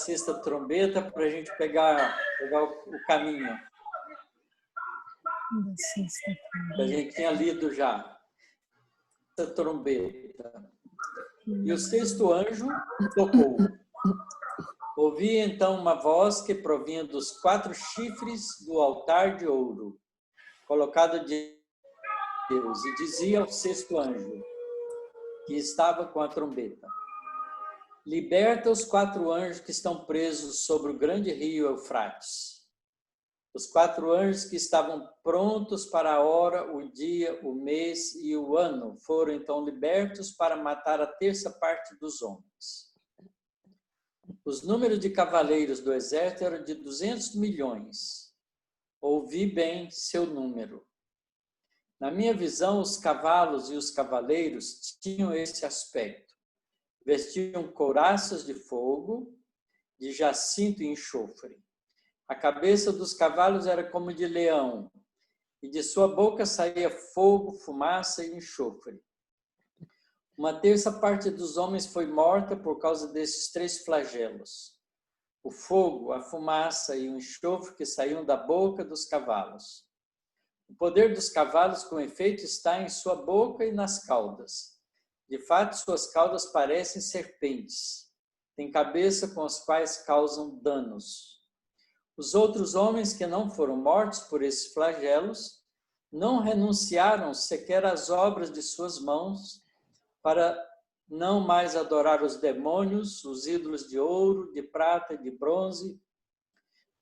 sexta trombeta para a gente pegar o caminho. Da sexta Que a gente tinha lido já. A trombeta. E o sexto anjo tocou. Ouvi então uma voz que provinha dos 4 chifres do altar de ouro, colocado de Deus, e dizia ao sexto anjo, que estava com a trombeta: liberta os 4 anjos que estão presos sobre o grande rio Eufrates. Os 4 anjos que estavam prontos para a hora, o dia, o mês e o ano foram então libertos para matar a terça parte dos homens. Os números de cavaleiros do exército eram de 200 milhões. Ouvi bem seu número. Na minha visão, os cavalos e os cavaleiros tinham esse aspecto. Vestiam couraças de fogo, de jacinto e enxofre. A cabeça dos cavalos era como de leão, e de sua boca saía fogo, fumaça e enxofre. Uma terça parte dos homens foi morta por causa desses 3 flagelos: o fogo, a fumaça e o enxofre que saíam da boca dos cavalos. O poder dos cavalos, com efeito, está em sua boca e nas caudas. De fato, suas caudas parecem serpentes. Têm cabeça com as quais causam danos. Os outros homens que não foram mortos por esses flagelos não renunciaram sequer às obras de suas mãos para não mais adorar os demônios, os ídolos de ouro, de prata, de bronze,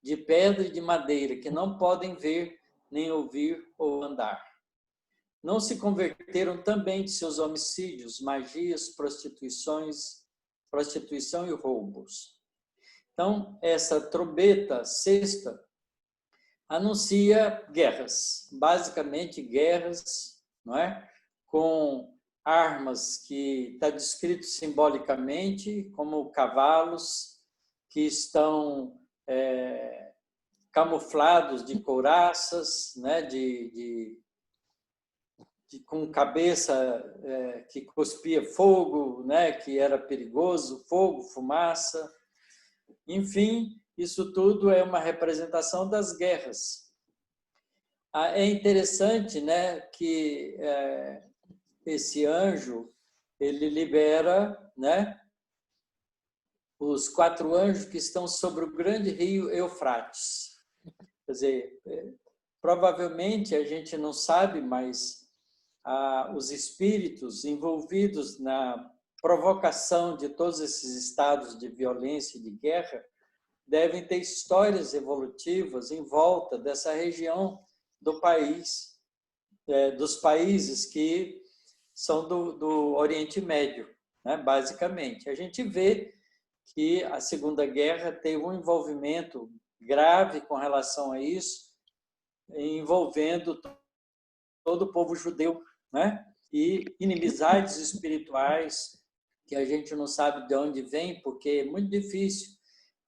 de pedra e de madeira, que não podem ver, nem ouvir ou andar. Não se converteram também de seus homicídios, magias, prostituição e roubos. Então, essa trombeta sexta anuncia guerras, basicamente guerras, não é? Com armas que está descrito simbolicamente como cavalos que estão camuflados de couraças, né? Com cabeça que cuspia fogo, né? Que era perigoso, fogo, fumaça. Enfim, isso tudo é uma representação das guerras. É interessante, né, que esse anjo, ele libera, né, os 4 anjos que estão sobre o grande rio Eufrates. Quer dizer, provavelmente a gente não sabe, mas os espíritos envolvidos na provocação de todos esses estados de violência e de guerra devem ter histórias evolutivas em volta dessa região do país, dos países que são do Oriente Médio, né? Basicamente. A gente vê que a Segunda Guerra teve um envolvimento grave com relação a isso, envolvendo todo o povo judeu, né? E inimizades espirituais que a gente não sabe de onde vem, porque é muito difícil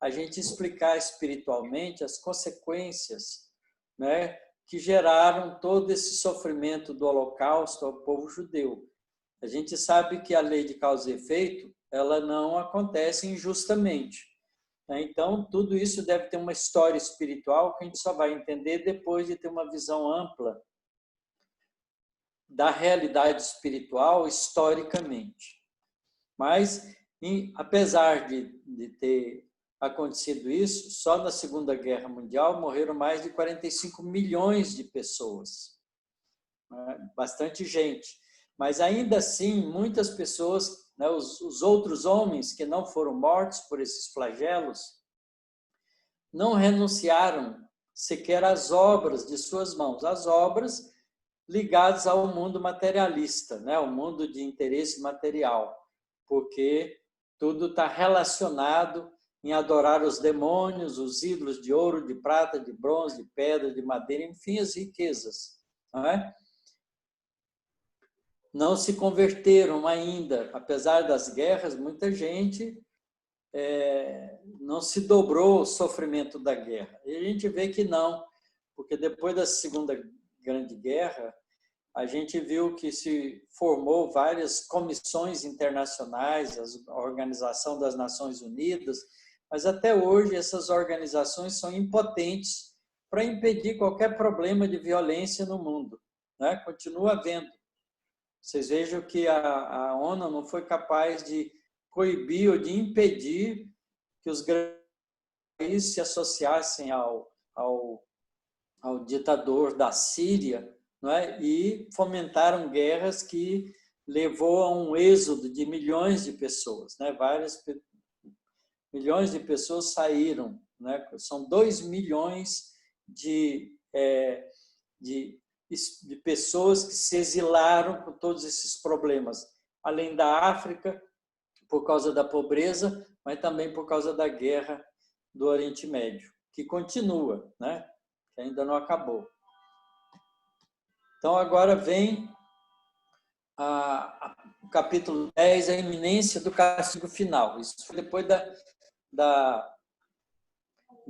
a gente explicar espiritualmente as consequências, né, que geraram todo esse sofrimento do Holocausto ao povo judeu. A gente sabe que a lei de causa e efeito, ela não acontece injustamente. Então, tudo isso deve ter uma história espiritual que a gente só vai entender depois de ter uma visão ampla da realidade espiritual historicamente. Mas, apesar de ter acontecido isso, só na Segunda Guerra Mundial morreram mais de 45 milhões de pessoas. Bastante gente. Mas, ainda assim, muitas pessoas, né, os outros homens que não foram mortos por esses flagelos, não renunciaram sequer às obras de suas mãos, as obras ligadas ao mundo materialista, né, ao mundo de interesse material, porque tudo está relacionado em adorar os demônios, os ídolos de ouro, de prata, de bronze, de pedra, de madeira, enfim, as riquezas. Não é? Não se converteram ainda, apesar das guerras, muita gente não se dobrou ao sofrimento da guerra. E a gente vê que não, porque depois da Segunda Grande Guerra, a gente viu que se formou várias comissões internacionais, a Organização das Nações Unidas, Mas até hoje essas organizações são impotentes para impedir qualquer problema de violência no mundo, né? Continua havendo. Vocês vejam que a ONU não foi capaz de coibir ou de impedir que os grandes países se associassem ao ditador da Síria, não é? E fomentaram guerras que levou a um êxodo de milhões de pessoas, né? Milhões de pessoas saíram, né? São 2 milhões de pessoas que se exilaram por todos esses problemas, além da África, por causa da pobreza, mas também por causa da guerra do Oriente Médio, que continua, né? Que ainda não acabou. Então, agora vem o capítulo 10, a iminência do castigo final. Isso foi depois da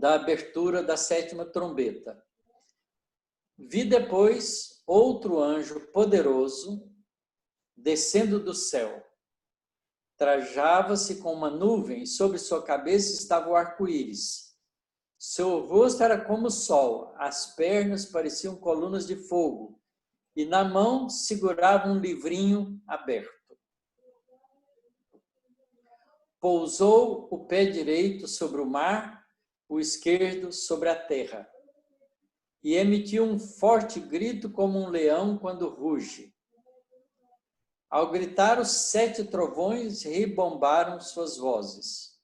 abertura da 7ª trombeta. Vi depois outro anjo poderoso descendo do céu. Trajava-se com uma nuvem e sobre sua cabeça estava o arco-íris. Seu rosto era como o sol, as pernas pareciam colunas de fogo e na mão segurava um livrinho aberto. Pousou o pé direito sobre o mar, o esquerdo sobre a terra. E emitiu um forte grito como um leão quando ruge. Ao gritar, os 7 trovões ribombaram suas vozes.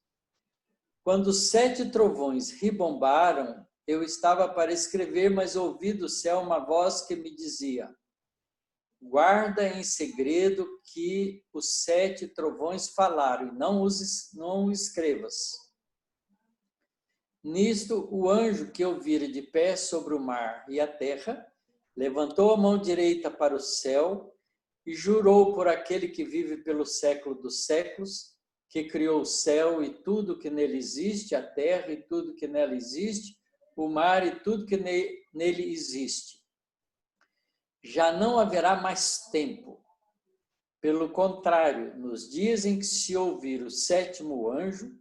Quando os 7 trovões ribombaram, eu estava para escrever, mas ouvi do céu uma voz que me dizia: guarda em segredo que os 7 trovões falaram, e não o escrevas. Nisto, o anjo que eu vira de pé sobre o mar e a terra, levantou a mão direita para o céu e jurou por aquele que vive pelo século dos séculos, que criou o céu e tudo que nele existe, a terra e tudo que nela existe, o mar e tudo que nele existe. Já não haverá mais tempo. Pelo contrário, nos dias em que se ouvir o 7º anjo,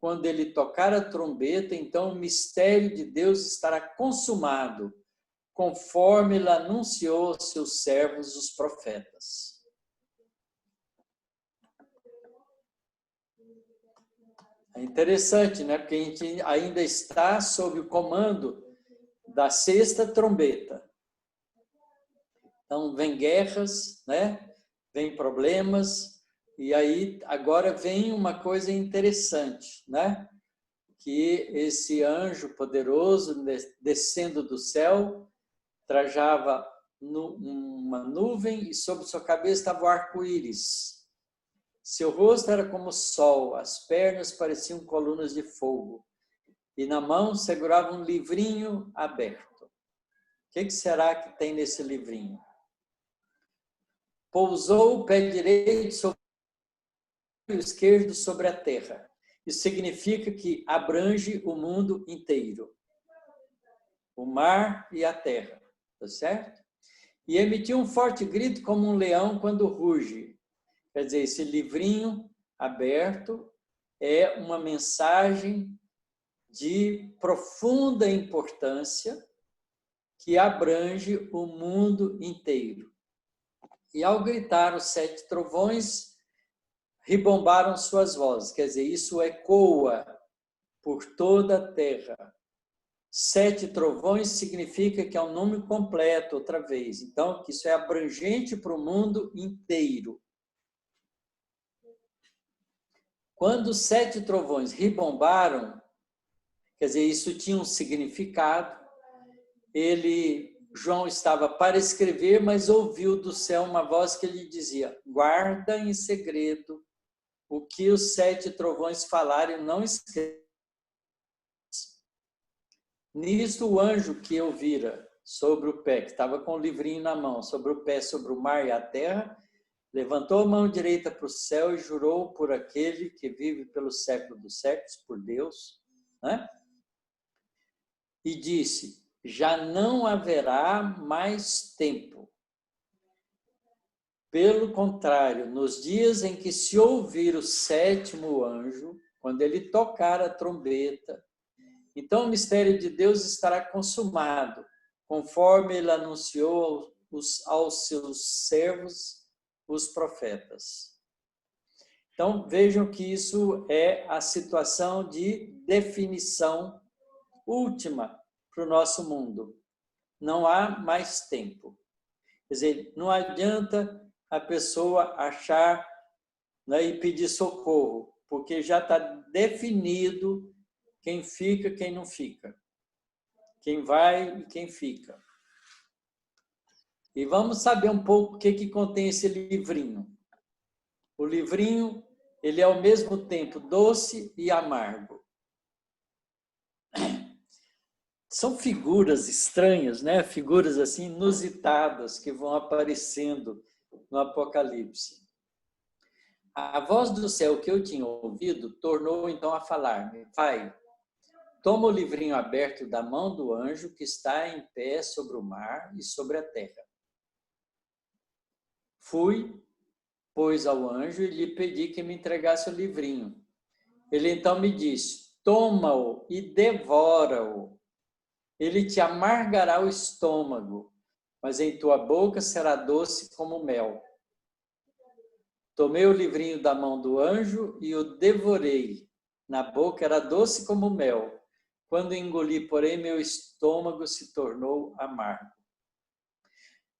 quando ele tocar a trombeta, então o mistério de Deus estará consumado, conforme ele anunciou aos seus servos, os profetas. É interessante, né? Porque a gente ainda está sob o comando da 6ª trombeta. Então, vem guerras, né? Vem problemas, e aí agora vem uma coisa interessante, né? Que esse anjo poderoso descendo do céu trajava uma nuvem e sobre sua cabeça estava o arco-íris. Seu rosto era como o sol, as pernas pareciam colunas de fogo e na mão segurava um livrinho aberto. O que será que tem nesse livrinho? Pousou o pé direito sobre o esquerdo sobre a terra. Isso significa que abrange o mundo inteiro. O mar e a terra, tá certo? E emitiu um forte grito como um leão quando ruge. Quer dizer, esse livrinho aberto é uma mensagem de profunda importância que abrange o mundo inteiro. E ao gritar os 7 trovões, ribombaram suas vozes. Quer dizer, isso ecoa por toda a terra. 7 trovões significa que é um número completo, outra vez. Então, que isso é abrangente para o mundo inteiro. Quando os 7 trovões ribombaram, quer dizer, isso tinha um significado. João estava para escrever, mas ouviu do céu uma voz que lhe dizia: guarda em segredo o que os 7 trovões falaram e não escrevas. Nisto o anjo que eu vira sobre o pé, que estava com o livrinho na mão, sobre o pé, sobre o mar e a terra, levantou a mão direita para o céu e jurou por aquele que vive pelo século dos séculos, por Deus, né? E disse: já não haverá mais tempo. Pelo contrário, nos dias em que se ouvir o 7º anjo, quando ele tocar a trombeta, então o mistério de Deus estará consumado, conforme ele anunciou aos seus servos, os profetas. Então, vejam que isso é a situação de definição última para o nosso mundo. Não há mais tempo. Quer dizer, não adianta a pessoa achar, né, e pedir socorro, porque já está definido quem fica, quem não fica, quem vai e quem fica. E vamos saber um pouco o que contém esse livrinho. O livrinho, ele é ao mesmo tempo doce e amargo. São figuras estranhas, né? Figuras assim inusitadas que vão aparecendo no Apocalipse. A voz do céu que eu tinha ouvido tornou então a falar-me: Pai, toma o livrinho aberto da mão do anjo que está em pé sobre o mar e sobre a terra. Fui, pois, ao anjo e lhe pedi que me entregasse o livrinho. Ele então me disse: toma-o e devora-o. Ele te amargará o estômago, mas em tua boca será doce como mel. Tomei o livrinho da mão do anjo e o devorei. Na boca era doce como mel. Quando engoli, porém, meu estômago se tornou amargo.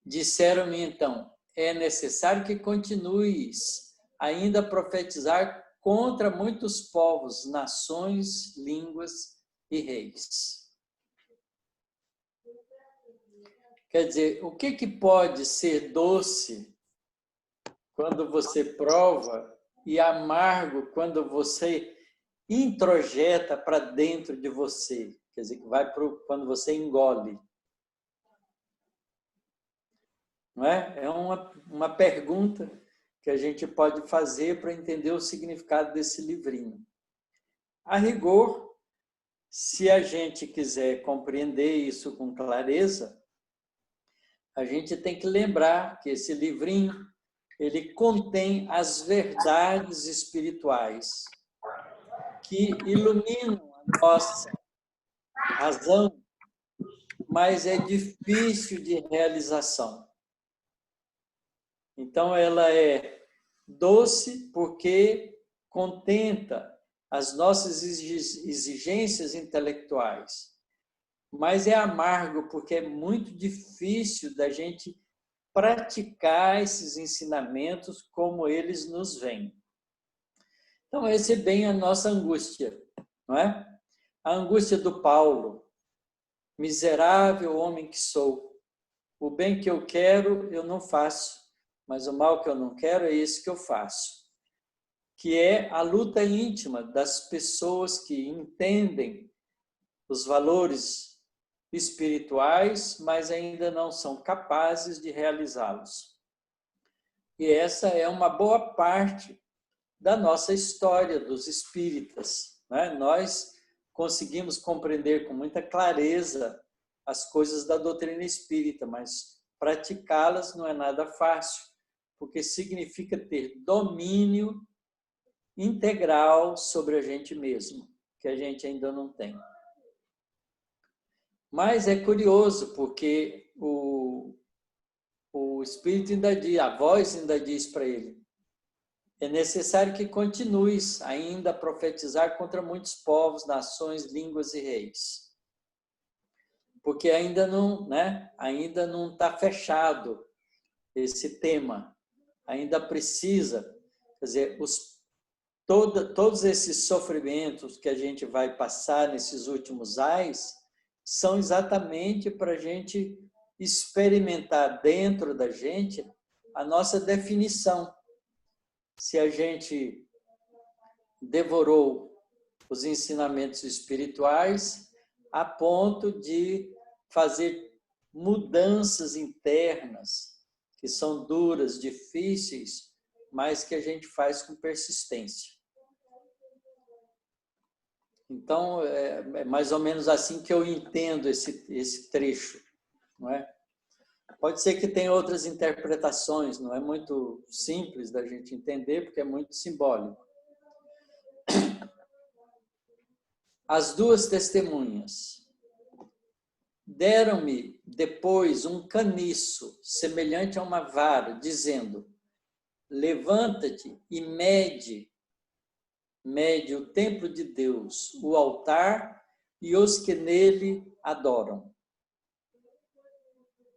Disseram-me então: é necessário que continues ainda a profetizar contra muitos povos, nações, línguas e reis. Quer dizer, o que pode ser doce quando você prova e amargo quando você introjeta para dentro de você? Quer dizer, que vai quando você engole. Não é? É uma pergunta que a gente pode fazer para entender o significado desse livrinho. A rigor, se a gente quiser compreender isso com clareza, a gente tem que lembrar que esse livrinho, ele contém as verdades espirituais que iluminam a nossa razão, mas é difícil de realização. Então, ela é doce porque contenta as nossas exigências intelectuais, mas é amargo porque é muito difícil da gente praticar esses ensinamentos como eles nos vêm. Então, essa é bem a nossa angústia, não é? A angústia do Paulo: miserável homem que sou, o bem que eu quero eu não faço, mas o mal que eu não quero é esse que eu faço. Que é a luta íntima das pessoas que entendem os valores espirituais, mas ainda não são capazes de realizá-los. E essa é uma boa parte da nossa história dos espíritas, né? Nós conseguimos compreender com muita clareza as coisas da doutrina espírita, mas praticá-las não é nada fácil, porque significa ter domínio integral sobre a gente mesmo, que a gente ainda não tem. Mas é curioso, porque o Espírito ainda diz, a voz ainda diz para ele: é necessário que continues ainda a profetizar contra muitos povos, nações, línguas e reis. Porque ainda não, né? Ainda não está fechado esse tema. Ainda precisa, quer dizer, todos esses sofrimentos que a gente vai passar nesses últimos ais são exatamente para a gente experimentar dentro da gente a nossa definição. Se a gente devorou os ensinamentos espirituais a ponto de fazer mudanças internas que são duras, difíceis, mas que a gente faz com persistência. Então, é mais ou menos assim que eu entendo esse trecho, não é? Pode ser que tenha outras interpretações, não é muito simples da gente entender, porque é muito simbólico. as duas testemunhas. Deram-me depois um caniço, semelhante a uma vara, dizendo: levanta-te e mede o templo de Deus, o altar e os que nele adoram.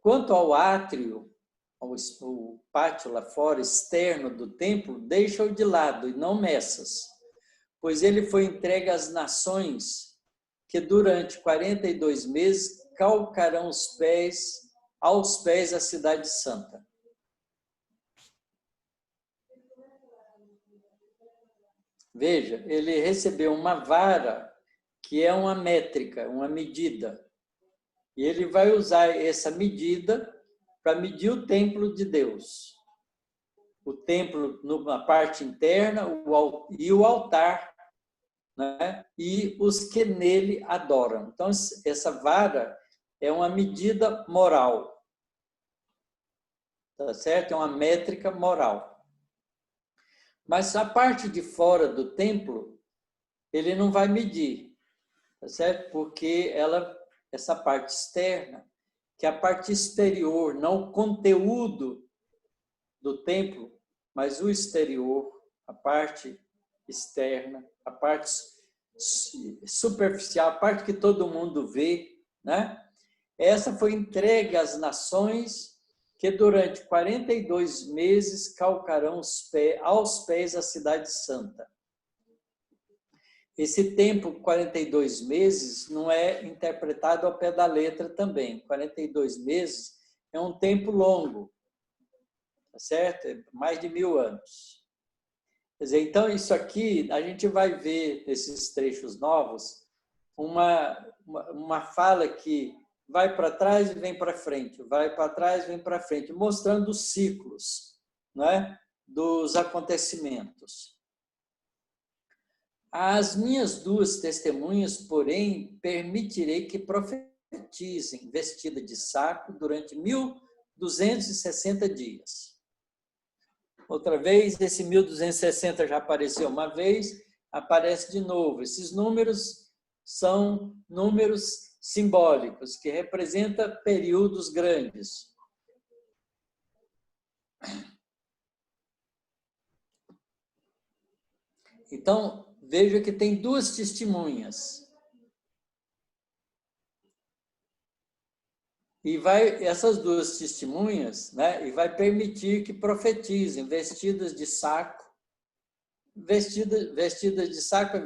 Quanto ao átrio, o pátio lá fora, externo do templo, deixa-o de lado e não meças, pois ele foi entregue às nações que durante 42 meses calcarão aos pés a cidade santa. Veja, ele recebeu uma vara que é uma métrica, uma medida. E ele vai usar essa medida para medir o templo de Deus. O templo na parte interna e o altar, né? E os que nele adoram. Então, essa vara é uma medida moral. Tá certo? É uma métrica moral. Mas a parte de fora do templo, ele não vai medir, tá certo? Porque essa parte externa, que é a parte exterior, não o conteúdo do templo, mas o exterior, a parte externa, a parte superficial, a parte que todo mundo vê, né? Essa foi entregue às nações que durante 42 meses calcarão aos pés a cidade santa. Esse tempo, 42 meses, não é interpretado ao pé da letra também. 42 meses é um tempo longo, tá certo? É mais de 1000 anos. Quer dizer, então, isso aqui, a gente vai ver nesses trechos novos, uma fala que vai para trás e vem para frente, vai para trás e vem para frente, mostrando os ciclos, né, dos acontecimentos. Às minhas duas testemunhas, porém, permitirei que profetizem, vestida de saco, durante 1260 dias. Outra vez, esse 1260 já apareceu uma vez, aparece de novo. Esses números são números simbólicos, que representam períodos grandes. Então, veja que tem duas testemunhas. E essas duas testemunhas, né, e vai permitir que profetizem, vestidas de saco, vestidas de saco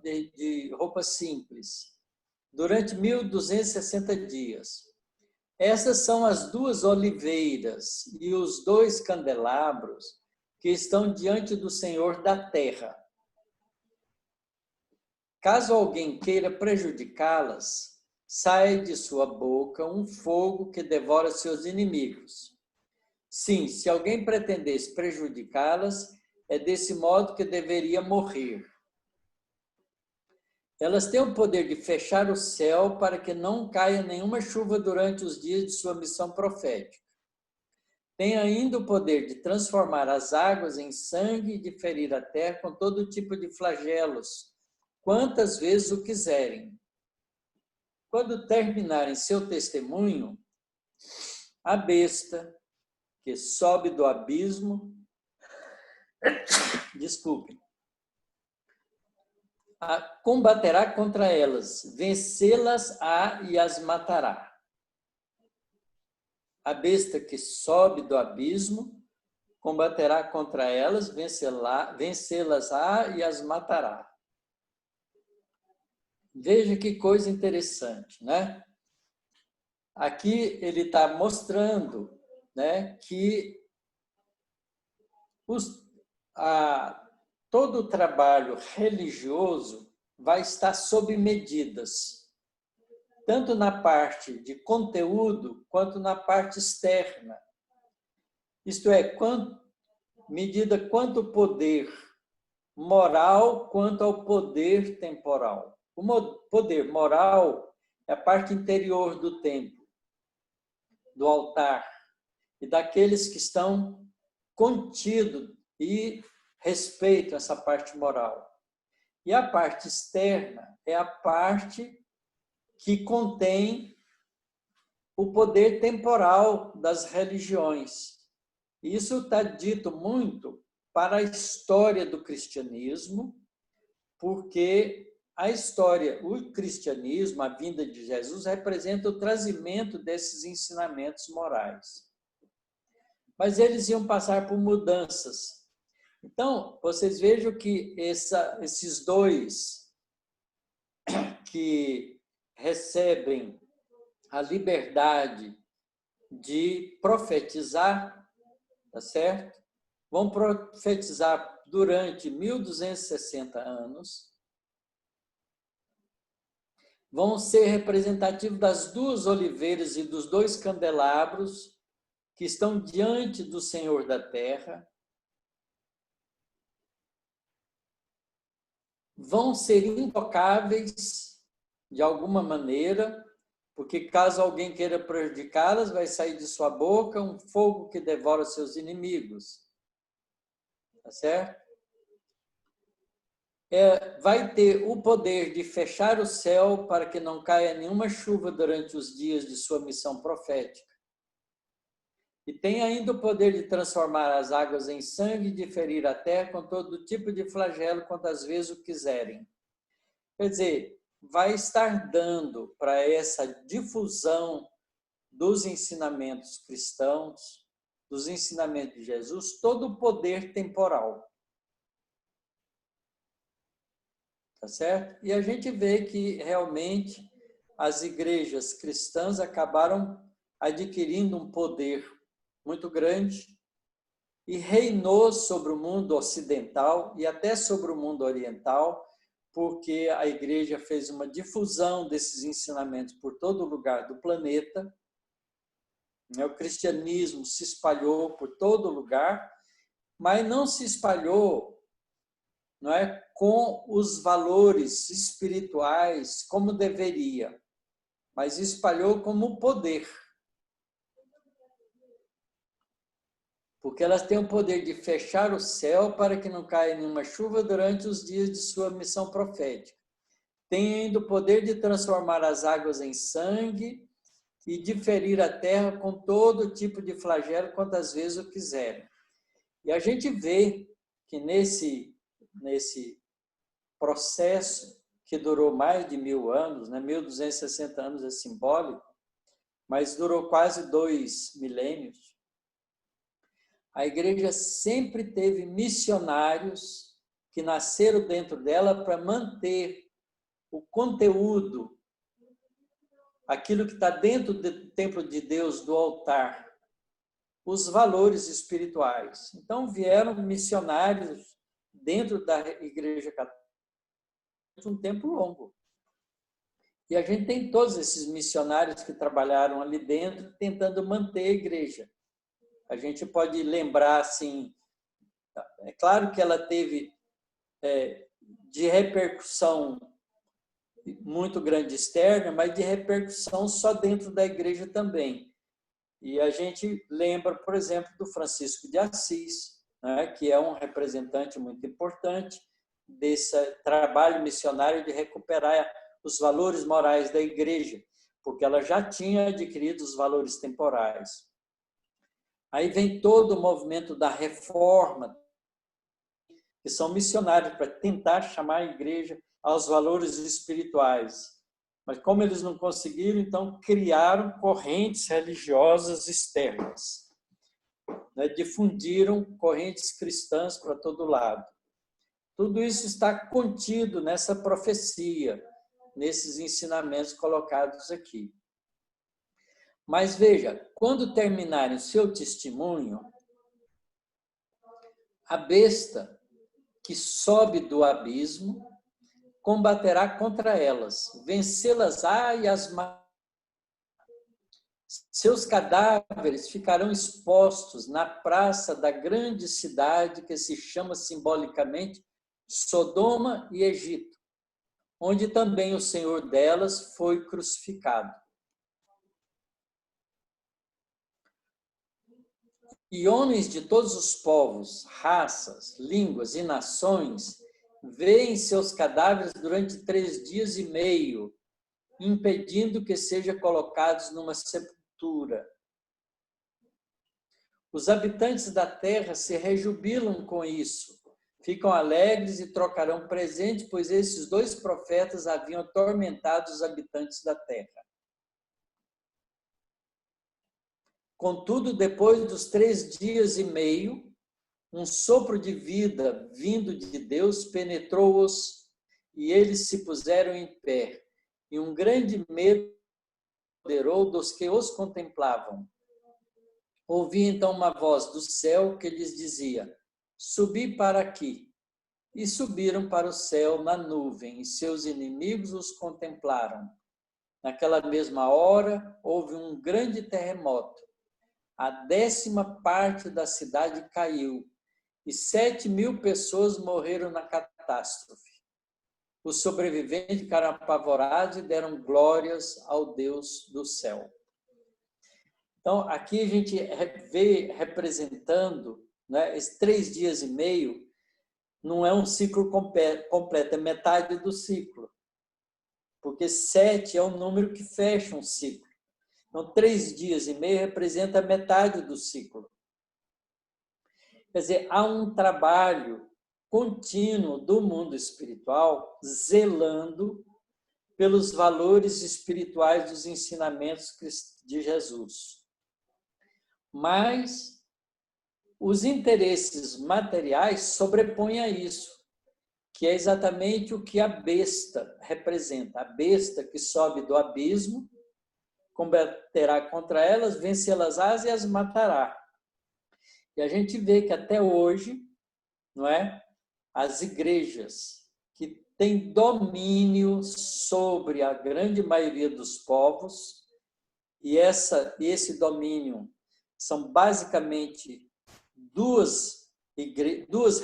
de roupa simples, durante 1260 dias. Essas são as duas oliveiras e os dois candelabros que estão diante do Senhor da terra. Caso alguém queira prejudicá-las, sai de sua boca um fogo que devora seus inimigos. Sim, se alguém pretendesse prejudicá-las, é desse modo que deveria morrer. Elas têm o poder de fechar o céu para que não caia nenhuma chuva durante os dias de sua missão profética. Tem ainda o poder de transformar as águas em sangue e de ferir a terra com todo tipo de flagelos, quantas vezes o quiserem. Quando terminarem seu testemunho, a besta que sobe do abismo, combaterá contra elas, vencê-las-á e as matará. A besta que sobe do abismo combaterá contra elas, vencê-las-á e as matará. Veja que coisa interessante, né? Aqui ele está mostrando, né, que todo o trabalho religioso vai estar sob medidas, tanto na parte de conteúdo quanto na parte externa. Isto é, medida quanto ao poder moral quanto ao poder temporal. O poder moral é a parte interior do templo, do altar, e daqueles que estão contidos e respeitam essa parte moral. E a parte externa é a parte que contém o poder temporal das religiões. Isso está dito muito para a história do cristianismo, porque a história, o cristianismo, a vinda de Jesus, representa o trazimento desses ensinamentos morais. Mas eles iam passar por mudanças. Então, vocês vejam que esses dois que recebem a liberdade de profetizar, tá certo? Vão profetizar durante 1260 anos. Vão ser representativos das duas oliveiras e dos dois candelabros que estão diante do Senhor da Terra. Vão ser intocáveis de alguma maneira, porque caso alguém queira prejudicá-las, vai sair de sua boca um fogo que devora seus inimigos. Tá certo? Vai ter o poder de fechar o céu para que não caia nenhuma chuva durante os dias de sua missão profética. E tem ainda o poder de transformar as águas em sangue e de ferir a terra com todo tipo de flagelo quantas vezes o quiserem. Quer dizer, vai estar dando para essa difusão dos ensinamentos cristãos, dos ensinamentos de Jesus, todo o poder temporal. Tá certo? E a gente vê que realmente as igrejas cristãs acabaram adquirindo um poder muito grande e reinou sobre o mundo ocidental e até sobre o mundo oriental, porque a igreja fez uma difusão desses ensinamentos por todo lugar do planeta. O cristianismo se espalhou por todo lugar, mas não se espalhou, não é, com os valores espirituais como deveria, mas espalhou como poder. Porque elas têm o poder de fechar o céu para que não caia nenhuma chuva durante os dias de sua missão profética. Tem ainda o poder de transformar as águas em sangue e de ferir a terra com todo tipo de flagelo quantas vezes o quiserem. E a gente vê que nesse processo que durou mais de 1000 anos, né? 1260 anos é simbólico, mas durou quase 2 milênios, a igreja sempre teve missionários que nasceram dentro dela para manter o conteúdo, aquilo que está dentro do templo de Deus, do altar, os valores espirituais. Então, vieram missionários dentro da igreja católica um tempo longo. E a gente tem todos esses missionários que trabalharam ali dentro, tentando manter a igreja. A gente pode lembrar, assim, é claro que ela teve de repercussão muito grande externa, mas de repercussão só dentro da igreja também. E a gente lembra, por exemplo, do Francisco de Assis, né, que é um representante muito importante desse trabalho missionário de recuperar os valores morais da igreja, porque ela já tinha adquirido os valores temporais. Aí vem todo o movimento da reforma, que são missionários para tentar chamar a igreja aos valores espirituais. Mas como eles não conseguiram, então criaram correntes religiosas externas, né? Difundiram correntes cristãs para todo lado. Tudo isso está contido nessa profecia, nesses ensinamentos colocados aqui. Mas veja, quando terminarem o seu testemunho, a besta que sobe do abismo combaterá contra elas, vencê-las-á e as matará. Seus cadáveres ficarão expostos na praça da grande cidade que se chama simbolicamente Sodoma e Egito, onde também o Senhor delas foi crucificado. E homens de todos os povos, raças, línguas e nações veem seus cadáveres durante 3 dias e meio, impedindo que sejam colocados numa sepultura. Os habitantes da terra se rejubilam com isso, ficam alegres e trocarão presente, pois esses 2 profetas haviam atormentado os habitantes da terra. Contudo, depois dos 3 dias e meio, um sopro de vida vindo de Deus penetrou-os e eles se puseram em pé, e um grande medo apoderou dos que os contemplavam. Ouvi então uma voz do céu que lhes dizia: subi para aqui. E subiram para o céu na nuvem, e seus inimigos os contemplaram. Naquela mesma hora, houve um grande terremoto. A 10ª parte da cidade caiu, e 7.000 pessoas morreram na catástrofe. Os sobreviventes ficaram apavorados e deram glórias ao Deus do céu. Então, aqui a gente vê representando, né, esses 3 dias e meio, não é um ciclo completo, é metade do ciclo. Porque 7 é o número que fecha um ciclo. Então, 3 dias e meio representa metade do ciclo. Quer dizer, há um trabalho contínuo do mundo espiritual zelando pelos valores espirituais dos ensinamentos de Jesus. Mas os interesses materiais sobrepõem a isso, que é exatamente o que a besta representa. A besta que sobe do abismo, combaterá contra elas, vencê-las-ás e as matará. E a gente vê que até hoje, não é? As igrejas que têm domínio sobre a grande maioria dos povos, e esse domínio são basicamente duas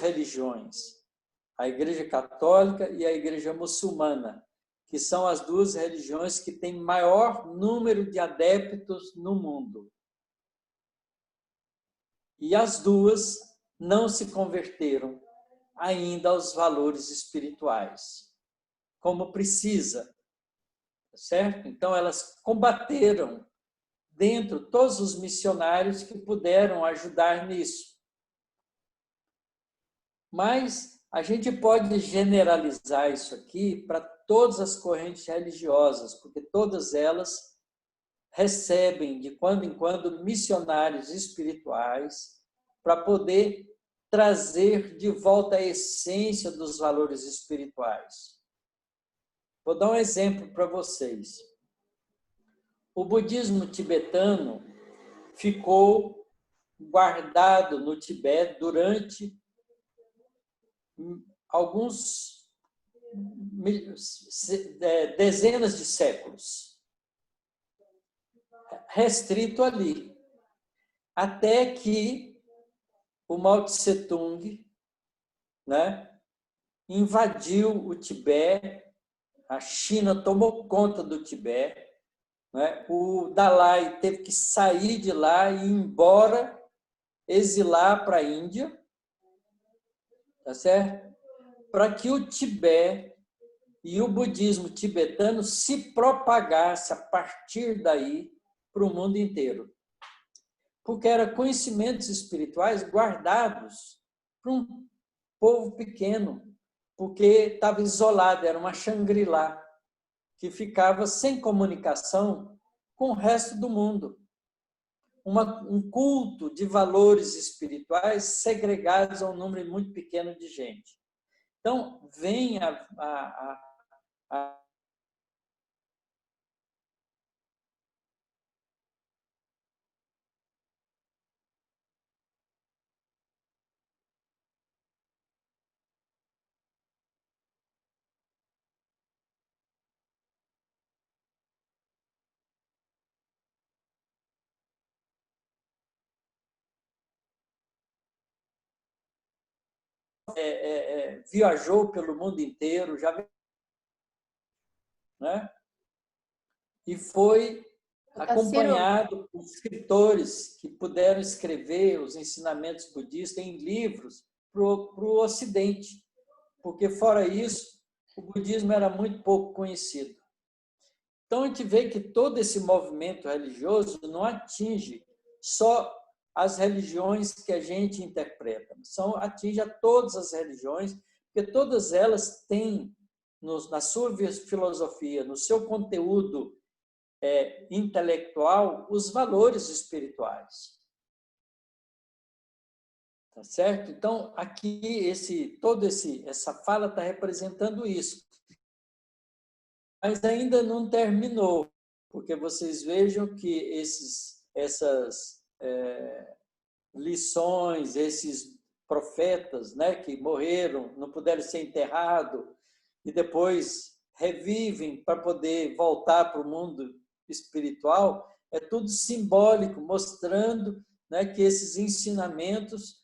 religiões, a Igreja Católica e a Igreja Muçulmana, que são as 2 religiões que têm maior número de adeptos no mundo. E as 2 não se converteram ainda aos valores espirituais, como precisa, certo? Então, elas combateram dentro todos os missionários que puderam ajudar nisso. Mas a gente pode generalizar isso aqui para todas as correntes religiosas, porque todas elas recebem, de quando em quando, missionários espirituais para poder trazer de volta a essência dos valores espirituais. Vou dar um exemplo para vocês. O budismo tibetano ficou guardado no Tibete durante alguns dezenas de séculos, restrito ali, até que o Mao Tse Tung, né, invadiu o Tibete, a China tomou conta do Tibete, né, o Dalai teve que sair de lá e ir embora, exilar para a Índia, tá certo? Para que o Tibete e o budismo tibetano se propagasse a partir daí para o mundo inteiro. Porque eram conhecimentos espirituais guardados para um povo pequeno, porque estava isolado, era uma Shangri-La, que ficava sem comunicação com o resto do mundo. Um culto de valores espirituais segregados a um número muito pequeno de gente. Então, vem viajou pelo mundo inteiro, né? E foi acompanhado por escritores que puderam escrever os ensinamentos budistas em livros para o Ocidente. porque fora isso, o budismo era muito pouco conhecido. Então, a gente vê que todo esse movimento religioso não atinge só as religiões que a gente interpreta, atinge a todas as religiões, porque todas elas têm, na sua filosofia, no seu conteúdo intelectual, os valores espirituais. Tá certo? Então, aqui, essa fala está representando isso. Mas ainda não terminou, porque vocês vejam que essas lições, esses profetas, né, que morreram, não puderam ser enterrados, e depois revivem para poder voltar para o mundo espiritual, é tudo simbólico, mostrando, né, que esses ensinamentos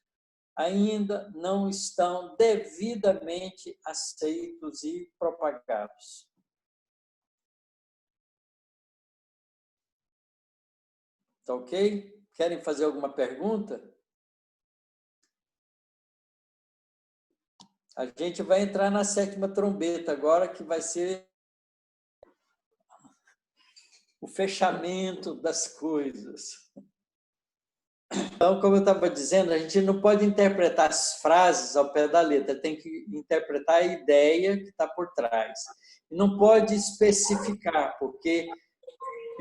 ainda não estão devidamente aceitos e propagados. Tá ok? Querem fazer alguma pergunta? A gente vai entrar na 7ª trombeta agora, que vai ser o fechamento das coisas. Então, como eu estava dizendo, a gente não pode interpretar as frases ao pé da letra, tem que interpretar a ideia que está por trás. Não pode especificar, porque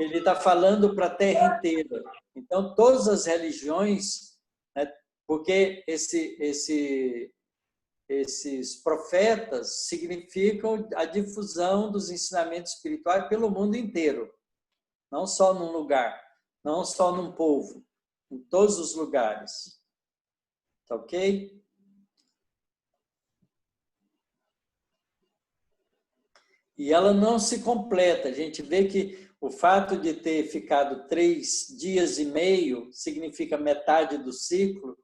ele está falando para a Terra inteira. Então, todas as religiões, né, porque esses profetas significam a difusão dos ensinamentos espirituais pelo mundo inteiro, não só num lugar, não só num povo, em todos os lugares. Tá ok? E ela não se completa. A gente vê que o fato de ter ficado 3 dias e meio significa metade do ciclo.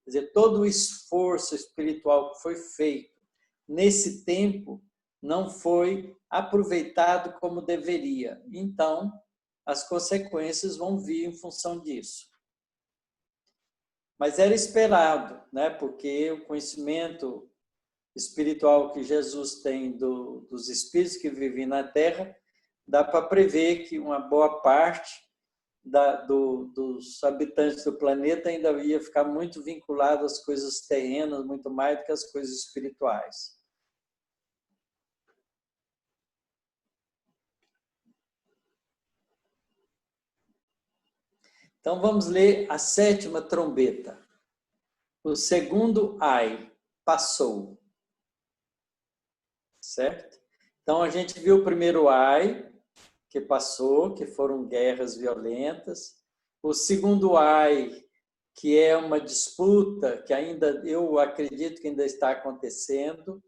Quer dizer, todo o esforço espiritual que foi feito nesse tempo não foi aproveitado como deveria. Então, as consequências vão vir em função disso. Mas era esperado, né? Porque o conhecimento espiritual que Jesus tem dos espíritos que vivem na Terra, dá para prever que uma boa parte dos habitantes do planeta ainda ia ficar muito vinculado às coisas terrenas, muito mais do que às coisas espirituais. Então, vamos ler a 7ª trombeta. O segundo ai, passou. Certo? Então, a gente viu o primeiro ai, que passou, que foram guerras violentas. O segundo ai, que é uma disputa que ainda, eu acredito que ainda está acontecendo,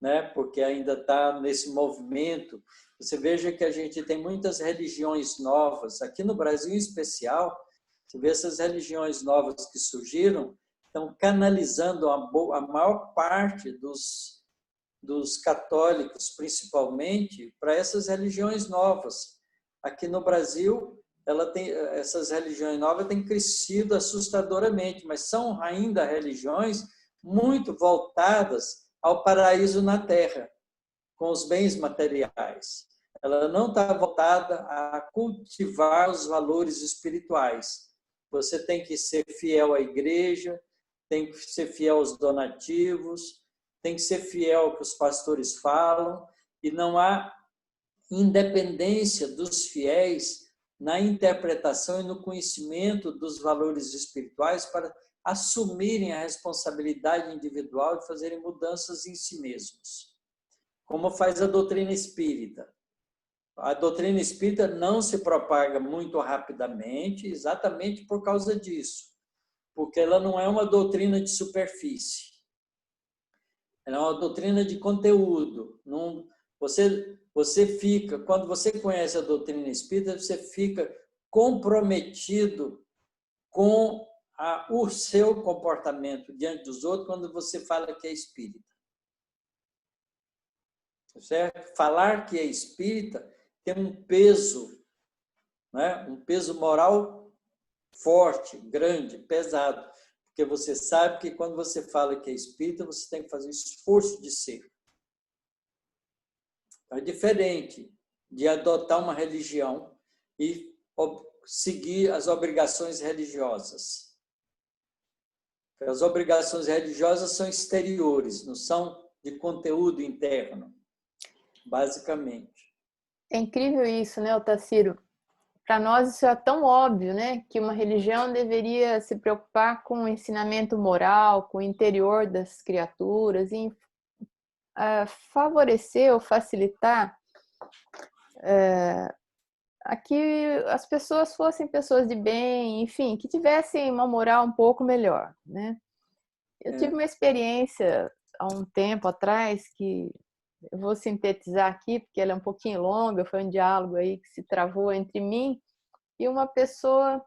né? Porque ainda está nesse movimento. Você veja que a gente tem muitas religiões novas, aqui no Brasil em especial, você vê essas religiões novas que surgiram, estão canalizando a maior parte dos católicos, principalmente, para essas religiões novas. Aqui no Brasil, essas religiões novas têm crescido assustadoramente, mas são ainda religiões muito voltadas ao paraíso na Terra, com os bens materiais. Ela não está voltada a cultivar os valores espirituais. Você tem que ser fiel à igreja, tem que ser fiel aos donativos, tem que ser fiel ao que os pastores falam, e não há independência dos fiéis na interpretação e no conhecimento dos valores espirituais para assumirem a responsabilidade individual de fazerem mudanças em si mesmos, como faz a doutrina espírita. A doutrina espírita não se propaga muito rapidamente, exatamente por causa disso, porque ela não é uma doutrina de superfície. Ela é uma doutrina de conteúdo. Não, você fica, quando você conhece a doutrina espírita, você fica comprometido com o seu comportamento diante dos outros quando você fala que é espírita. Certo? Falar que é espírita tem um peso, né? Um peso moral forte, grande, pesado. Porque Porque você sabe que quando você fala que é espírita, você tem que fazer o esforço de ser. É diferente de adotar uma religião e seguir as obrigações religiosas. As obrigações religiosas são exteriores, não são de conteúdo interno, basicamente. É incrível isso, né, Otacílio? Para nós isso é tão óbvio, né, que uma religião deveria se preocupar com o ensinamento moral, com o interior das criaturas, em favorecer ou facilitar a que as pessoas fossem pessoas de bem, enfim, que tivessem uma moral um pouco melhor, né? Eu tive uma experiência há um tempo atrás que eu vou sintetizar aqui, porque ela é um pouquinho longa, foi um diálogo aí que se travou entre mim e uma pessoa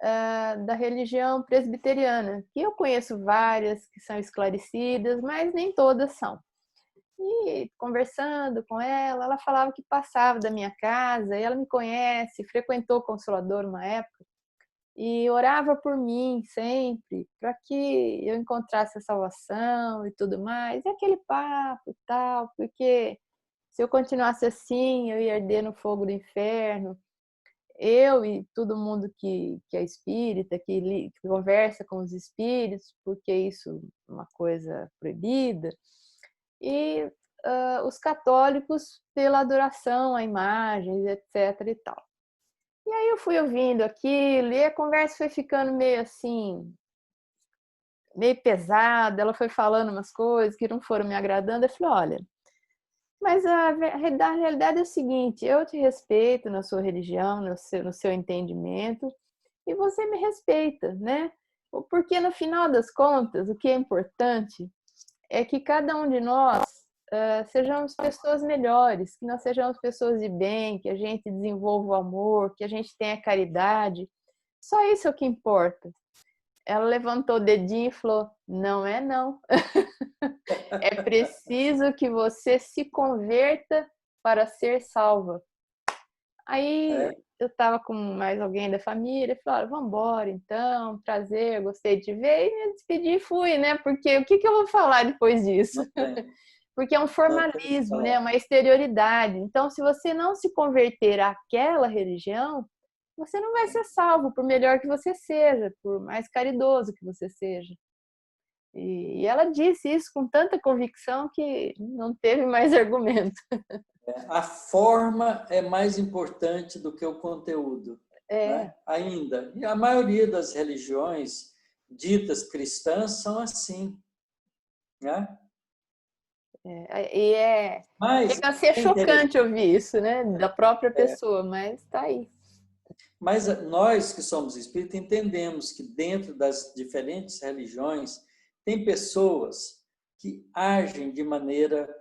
da religião presbiteriana, que eu conheço várias que são esclarecidas, mas nem todas são. E conversando com ela, ela falava que passava da minha casa, e ela me conhece, frequentou o Consolador uma época, e orava por mim sempre, para que eu encontrasse a salvação e tudo mais, e aquele papo e tal, porque se eu continuasse assim, eu ia arder no fogo do inferno. Eu e todo mundo que é espírita, que conversa com os espíritos, porque isso é uma coisa proibida, e os católicos pela adoração a imagens, etc. e tal. E aí eu fui ouvindo aquilo, e a conversa foi ficando meio assim, meio pesada, ela foi falando umas coisas que não foram me agradando, eu falei, olha, mas a realidade é o seguinte, eu te respeito na sua religião, no seu entendimento, e você me respeita, né? Porque no final das contas, o que é importante é que cada um de nós sejamos pessoas melhores, que nós sejamos pessoas de bem, que a gente desenvolva o amor, que a gente tenha caridade. Só isso é o que importa. Ela levantou o dedinho e falou, não é não. É preciso que você se converta para ser salva. Aí eu estava com mais alguém da família, falei, vamos embora então, prazer, gostei de te ver, e me despedi e fui, né? Porque o que eu vou falar depois disso? Porque é um formalismo, né? Uma exterioridade. Então, se você não se converter àquela religião, você não vai ser salvo, por melhor que você seja, por mais caridoso que você seja. E ela disse isso com tanta convicção que não teve mais argumento. A forma é mais importante do que o conteúdo, né? Ainda. E a maioria das religiões ditas cristãs são assim, né? Chega a ser chocante ouvir isso, né? Da própria pessoa, mas está aí. Mas nós que somos espíritas entendemos que dentro das diferentes religiões tem pessoas que agem de maneira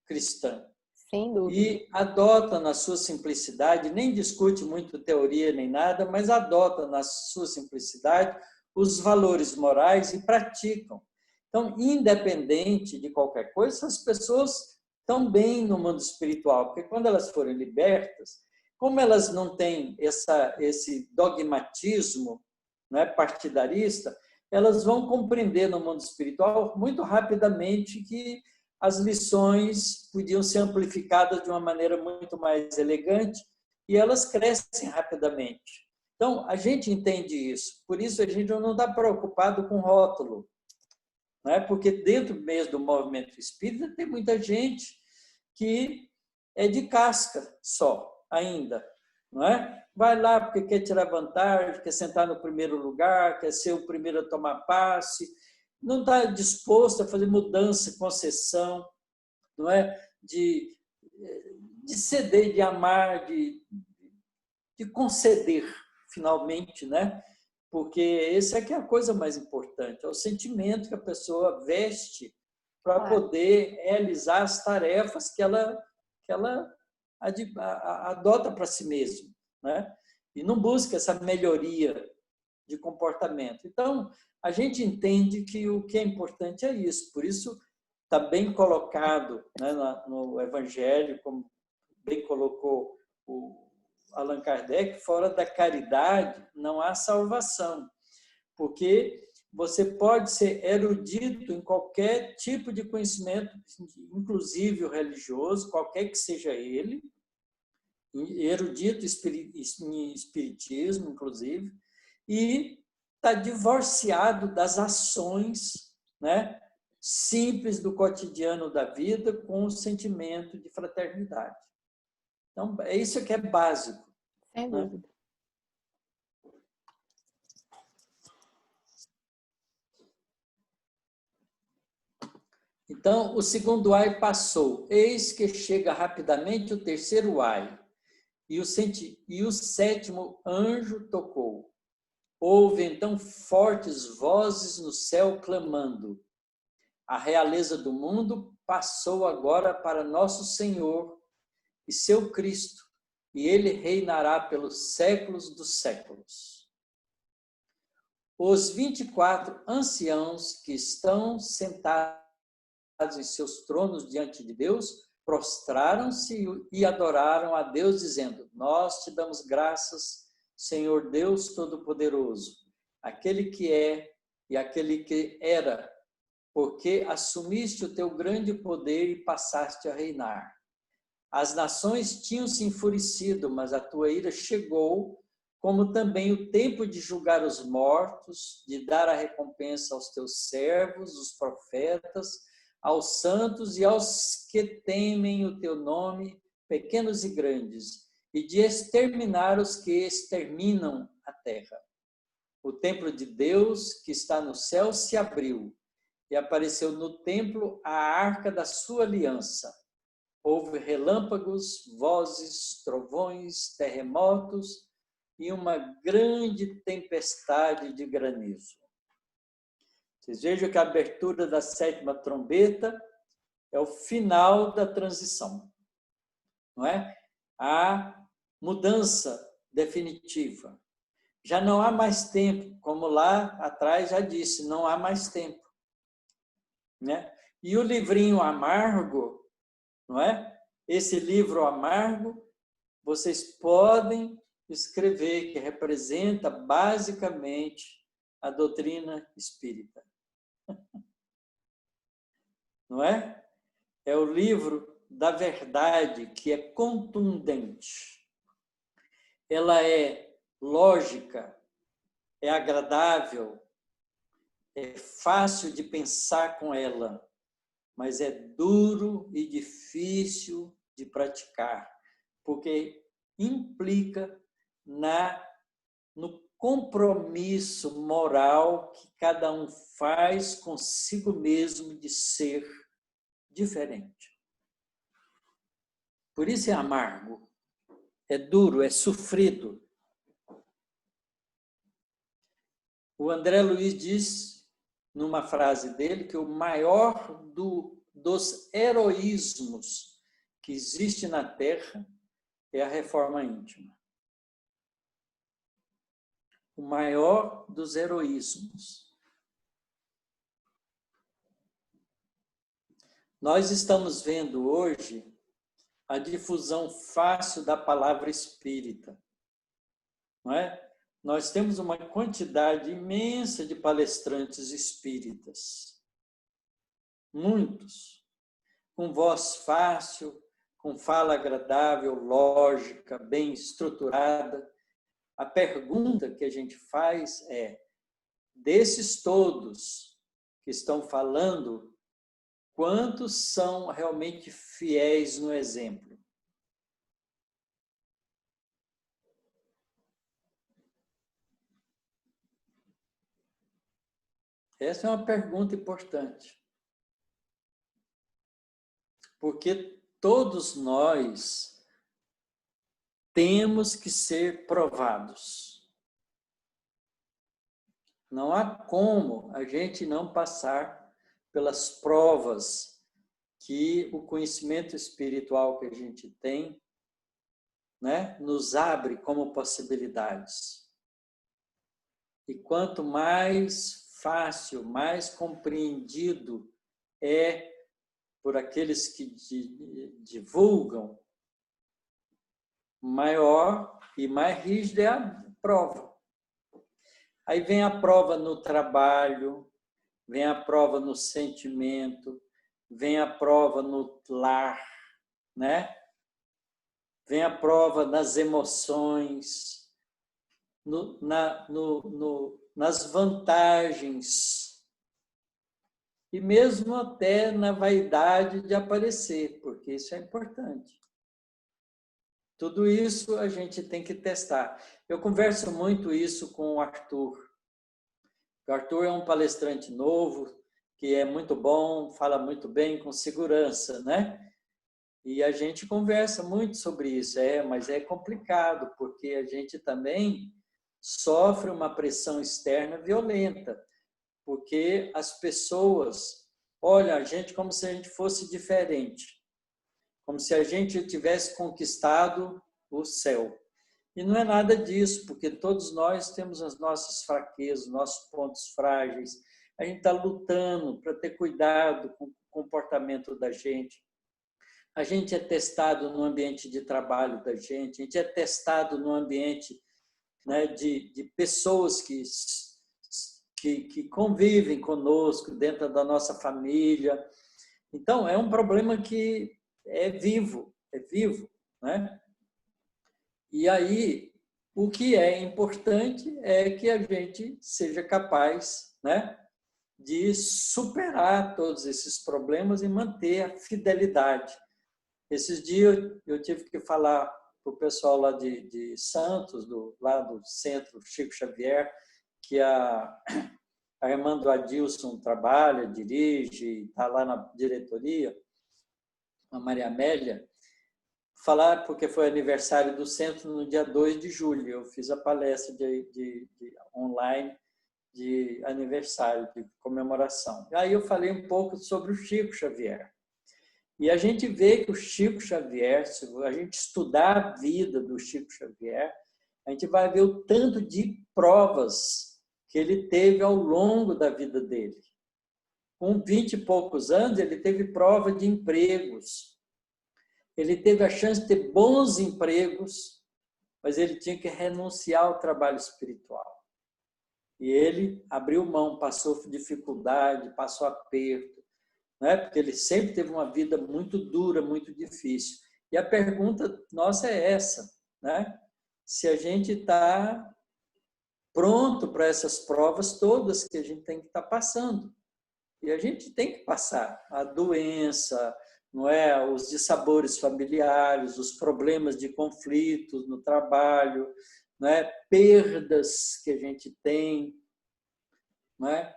cristã. Sem dúvida. E adota na sua simplicidade, nem discute muito teoria nem nada, mas adota na sua simplicidade os valores morais e praticam. Então, independente de qualquer coisa, essas pessoas estão bem no mundo espiritual, porque quando elas forem libertas, como elas não têm esse dogmatismo, né, partidarista, elas vão compreender no mundo espiritual muito rapidamente que as lições podiam ser amplificadas de uma maneira muito mais elegante e elas crescem rapidamente. Então, a gente entende isso. Por isso, a gente não está preocupado com rótulo, né? Porque dentro mesmo do movimento espírita tem muita gente que é de casca só, ainda. Não é? Vai lá porque quer tirar vantagem, quer sentar no primeiro lugar, quer ser o primeiro a tomar passe, não está disposto a fazer mudança, concessão, não é? De ceder, de amar, de conceder, finalmente, né? Porque esse é que é a coisa mais importante, é o sentimento que a pessoa veste para poder realizar as tarefas que ela adota para si mesma, né? E não busca essa melhoria de comportamento. Então, a gente entende que o que é importante é isso. Por isso, está bem colocado, né, no Evangelho, como bem colocou o Allan Kardec, fora da caridade não há salvação. Porque você pode ser erudito em qualquer tipo de conhecimento, inclusive o religioso, qualquer que seja ele, erudito em espiritismo, inclusive, e está divorciado das ações, né, simples do cotidiano da vida com o sentimento de fraternidade. Então, é isso que é básico. Sem dúvida. Então, o segundo ai passou. Eis que chega rapidamente o terceiro ai. E o sétimo anjo tocou. Houve então fortes vozes no céu clamando. A realeza do mundo passou agora para nosso Senhor e seu Cristo, e ele reinará pelos séculos dos séculos. Os 24 anciãos que estão sentados em seus tronos diante de Deus, prostraram-se e adoraram a Deus, dizendo: Nós te damos graças, Senhor Deus Todo-Poderoso, aquele que é e aquele que era, porque assumiste o teu grande poder e passaste a reinar. As nações tinham se enfurecido, mas a tua ira chegou, como também o tempo de julgar os mortos, de dar a recompensa aos teus servos, os profetas, aos santos e aos que temem o teu nome, pequenos e grandes, e de exterminar os que exterminam a terra. O templo de Deus, que está no céu, se abriu, e apareceu no templo a arca da sua aliança. Houve relâmpagos, vozes, trovões, terremotos e uma grande tempestade de granizo. Vocês vejam que a abertura da sétima trombeta é o final da transição, não é? A mudança definitiva. Já não há mais tempo, como lá atrás já disse, não há mais tempo, né? E o livrinho amargo, não é? Esse livro amargo, vocês podem escrever que representa basicamente a doutrina espírita. Não é? É o livro da verdade, que é contundente. Ela é lógica, é agradável, é fácil de pensar com ela, mas é duro e difícil de praticar, porque implica no compromisso moral que cada um faz consigo mesmo de ser diferente. Por isso é amargo, é duro, é sofrido. O André Luiz diz, numa frase dele, que o maior dos heroísmos que existe na Terra é a reforma íntima. O maior dos heroísmos. Nós estamos vendo hoje a difusão fácil da palavra espírita, não é? Nós temos uma quantidade imensa de palestrantes espíritas, muitos, com voz fácil, com fala agradável, lógica, bem estruturada. A pergunta que a gente faz é, desses todos que estão falando, quantos são realmente fiéis no exemplo? Essa é uma pergunta importante. Porque todos nós temos que ser provados. Não há como a gente não passar pelas provas que o conhecimento espiritual que a gente tem, né, nos abre como possibilidades. E quanto mais fácil, mais compreendido é por aqueles que divulgam, maior e mais rígida é a prova. Aí vem a prova no trabalho, vem a prova no sentimento, vem a prova no lar, né? Vem a prova nas emoções, nas vantagens e mesmo até na vaidade de aparecer, porque isso é importante. Tudo isso a gente tem que testar. Eu converso muito isso com o Arthur. O Arthur é um palestrante novo, que é muito bom, fala muito bem, com segurança, né? E a gente conversa muito sobre isso, mas é complicado, porque a gente também sofre uma pressão externa violenta, porque as pessoas olham a gente como se a gente fosse diferente, como se a gente tivesse conquistado o céu. E não é nada disso, porque todos nós temos as nossas fraquezas, nossos pontos frágeis. A gente está lutando para ter cuidado com o comportamento da gente. A gente é testado no ambiente de trabalho da gente, a gente é testado no ambiente, né, de pessoas que convivem conosco dentro da nossa família. Então, é um problema que é vivo, né? E aí, o que é importante é que a gente seja capaz, né, de superar todos esses problemas e manter a fidelidade. Esses dias eu tive que falar para o pessoal lá de Santos, lá do Centro Chico Xavier, que a irmã do Adilson trabalha, dirige, está lá na diretoria, a Maria Amélia, falar porque foi aniversário do centro no dia 2 de julho. Eu fiz a palestra de online de aniversário, de comemoração. Aí eu falei um pouco sobre o Chico Xavier. E a gente vê que o Chico Xavier, se a gente estudar a vida do Chico Xavier, a gente vai ver o tanto de provas que ele teve ao longo da vida dele. Com 20 e poucos anos, ele teve prova de empregos. Ele teve a chance de ter bons empregos, mas ele tinha que renunciar ao trabalho espiritual. E ele abriu mão, passou dificuldade, passou aperto, né? Porque ele sempre teve uma vida muito dura, muito difícil. E a pergunta nossa é essa, né? Se a gente está pronto para essas provas todas que a gente tem que estar passando. E a gente tem que passar a doença, não é? Os dissabores familiares, os problemas de conflitos no trabalho, não é? Perdas que a gente tem, não é?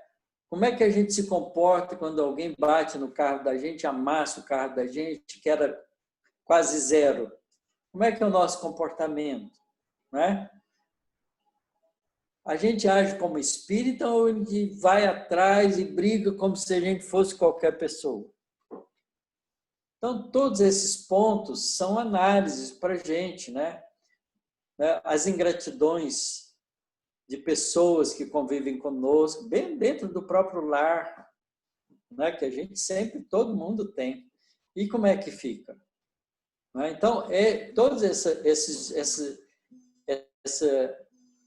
Como é que a gente se comporta quando alguém bate no carro da gente, amassa o carro da gente, que era quase zero? Como é que é o nosso comportamento? Não é? A gente age como espírita ou a gente vai atrás e briga como se a gente fosse qualquer pessoa? Então, todos esses pontos são análises para a gente, né? As ingratidões de pessoas que convivem conosco, bem dentro do próprio lar, né? Que a gente sempre, todo mundo tem. E como é que fica? Então, todas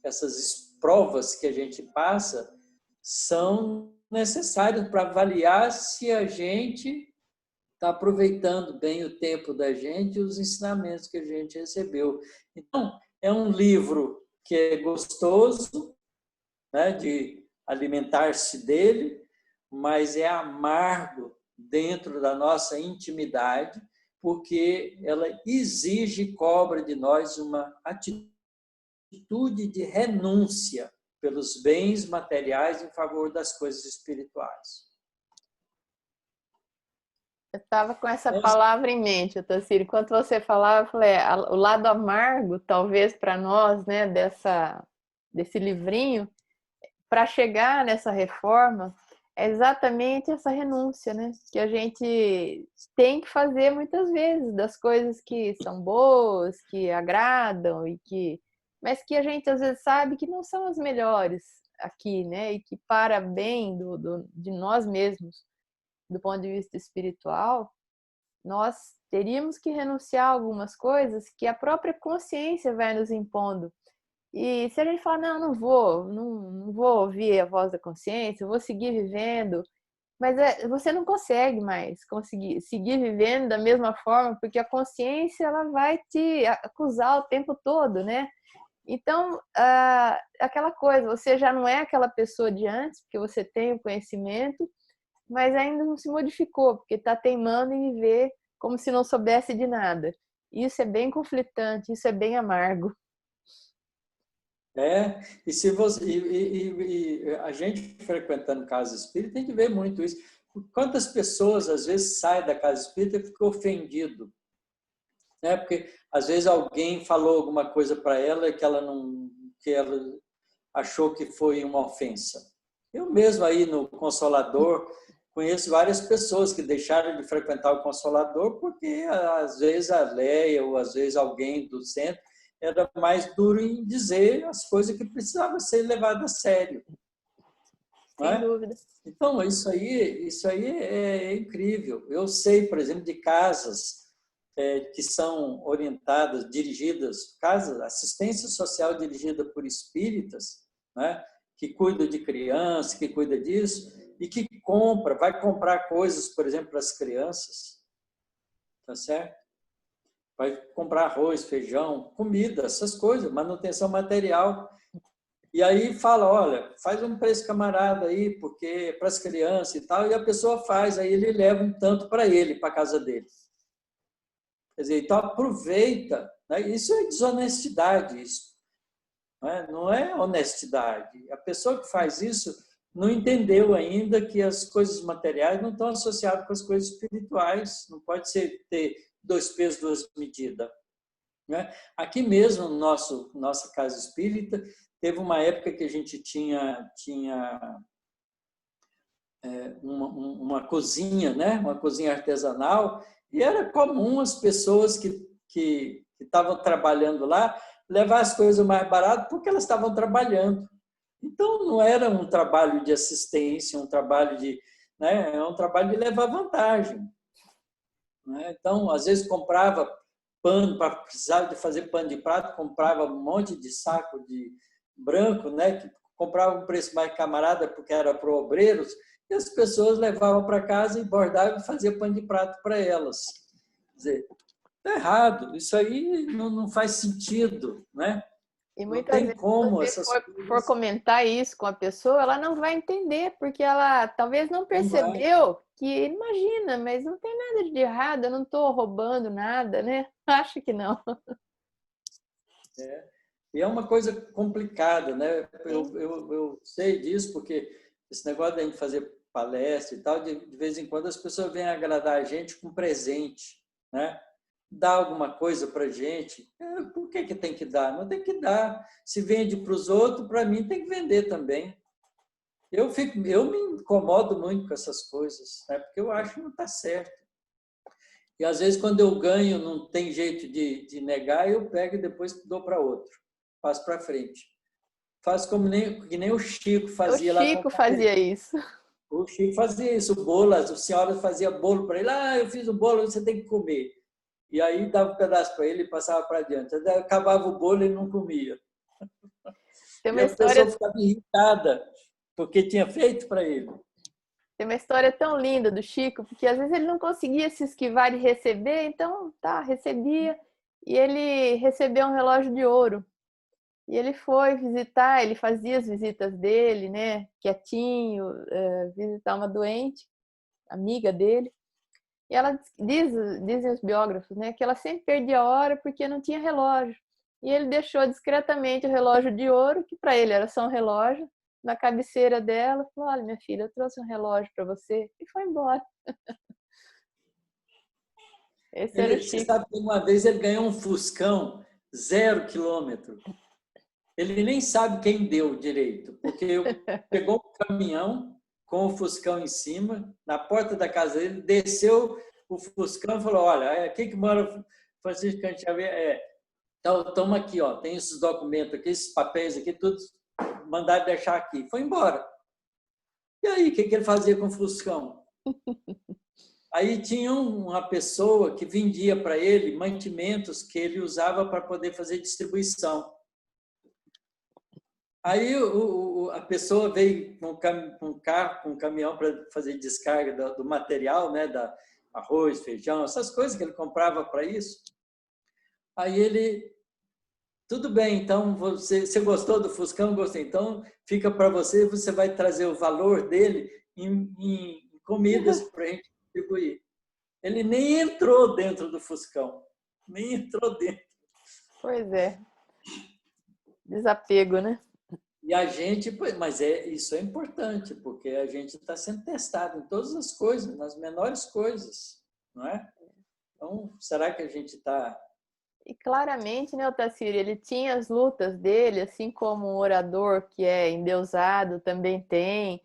essas provas que a gente passa são necessárias para avaliar se a gente está aproveitando bem o tempo da gente e os ensinamentos que a gente recebeu. Então, é um livro que é gostoso, né, de alimentar-se dele, mas é amargo dentro da nossa intimidade, porque ela exige e cobra de nós uma atitude de renúncia pelos bens materiais em favor das coisas espirituais. Eu estava com essa palavra em mente, Otacílio. Enquanto você falava, eu falei, o lado amargo, talvez, para nós, né, desse livrinho, para chegar nessa reforma, é exatamente essa renúncia, né? Que a gente tem que fazer muitas vezes das coisas que são boas, que agradam, mas que a gente às vezes sabe que não são as melhores aqui, né? E que para bem de nós mesmos, do ponto de vista espiritual, nós teríamos que renunciar a algumas coisas que a própria consciência vai nos impondo. E se a gente falar, não, não vou ouvir a voz da consciência, eu vou seguir vivendo, mas você não consegue mais conseguir seguir vivendo da mesma forma, porque a consciência ela vai te acusar o tempo todo, né? Então, aquela coisa, você já não é aquela pessoa de antes, porque você tem o conhecimento, mas ainda não se modificou, porque está teimando em viver como se não soubesse de nada. Isso é bem conflitante, isso é bem amargo. E se você e a gente frequentando casa espírita tem que ver muito isso. Quantas pessoas às vezes saem da casa espírita e ficam ofendido, né? Porque às vezes alguém falou alguma coisa para ela que ela achou que foi uma ofensa. Eu mesmo aí no Consolador conheço várias pessoas que deixaram de frequentar o Consolador porque às vezes a Leia ou às vezes alguém do centro era mais duro em dizer as coisas que precisavam ser levadas a sério. Sem dúvida. Então, isso aí é incrível. Eu sei, por exemplo, de casas que são orientadas, dirigidas, casas, assistência social dirigida por espíritas, né, que cuidam de crianças, que cuida disso, e que vai comprar coisas, por exemplo, para as crianças, tá certo? Vai comprar arroz, feijão, comida, essas coisas, manutenção material. E aí fala, olha, faz um preço camarada aí, porque é para as crianças e tal, e a pessoa faz, aí ele leva um tanto para ele, para a casa dele. Quer dizer, então aproveita, né? Isso é desonestidade, isso, não é honestidade. A pessoa que faz isso não entendeu ainda que as coisas materiais não estão associadas com as coisas espirituais, não pode ter dois pesos, duas medidas. Né? Aqui mesmo, nossa casa espírita, teve uma época que a gente tinha uma cozinha, né? Uma cozinha artesanal, e era comum as pessoas que estavam trabalhando lá levar as coisas mais baratas porque elas estavam trabalhando. Então, não era um trabalho de assistência, um trabalho né? É um trabalho de levar vantagem. Né? Então, às vezes comprava pano, para precisar de fazer pano de prato, comprava um monte de saco de branco, né? Que comprava um preço mais camarada porque era para obreiros, e as pessoas levavam para casa e bordavam e faziam pano de prato para elas. Quer dizer, está errado, isso aí não faz sentido, né? E Não muitas tem vezes, como se essas você for coisas. comentar isso com a pessoa, ela não vai entender, porque ela talvez não Não vai. percebeu que, imagina, mas não tem nada de errado, eu não estou roubando nada, né? Acho que não. E é uma coisa complicada, né? Sim. Eu sei disso porque esse negócio da gente fazer palestra e tal, de vez em quando as pessoas vêm agradar a gente com presente, né? Dar alguma coisa para a gente. Por que tem que dar? Não tem que dar. Se vende para os outros, para mim tem que vender também. Eu me incomodo muito com essas coisas, né? Porque eu acho que não está certo. E às vezes, quando eu ganho, não tem jeito de negar, eu pego e depois dou para outro. Passo para frente. Faço que nem o Chico O fazia lá com o Chico Padre. fazia isso. O Chico fazia isso, o bolo, a senhora fazia bolo para ele. Eu fiz o bolo, você tem que comer. E aí dava um pedaço para ele e passava para adiante. Acabava o bolo e ele não comia. Tem E uma a pessoa história, ficava irritada, porque tinha feito para ele. tem uma história tão linda do Chico, porque às vezes ele não conseguia se esquivar de receber, então tá, recebia, e ele recebeu um relógio de ouro. E ele foi visitar, ele fazia as visitas dele, né, quietinho, visitar uma doente, amiga dele. E ela dizem os biógrafos, né, que ela sempre perdia a hora porque não tinha relógio. E ele deixou discretamente o relógio de ouro, que para ele era só um relógio, na cabeceira dela. Falou: olha, minha filha, eu trouxe um relógio para você. E foi embora. Esse era o Você Chico. sabe que uma vez ele ganhou um Fuscão 0 km. Ele nem sabe quem deu direito, porque pegou um caminhão com o Fuscão em cima, na porta da casa dele, desceu o Fuscão e falou: olha, aqui que mora Francisco Canto Xavier. Então, toma aqui, ó, tem esses documentos aqui, esses papéis aqui, tudo mandaram deixar aqui. Foi embora. E aí, o que ele fazia com o Fuscão? Aí tinha uma pessoa que vendia para ele mantimentos que ele usava para poder fazer distribuição. Aí a pessoa veio com um carro, com um caminhão para fazer descarga do material, né, da arroz, feijão, essas coisas que ele comprava para isso. Aí ele, tudo bem, então você gostou do Fuscão? Gostei. Então fica para você, você vai trazer o valor dele em comidas para a gente distribuir. Ele nem entrou dentro do Fuscão, nem entrou dentro. Pois é. Desapego, né? E a gente, mas isso é importante, porque a gente está sendo testado em todas as coisas, nas menores coisas, não é? Então, será que a gente está... E claramente, né, Otacílio, ele tinha as lutas dele, assim como um orador que é endeusado também tem,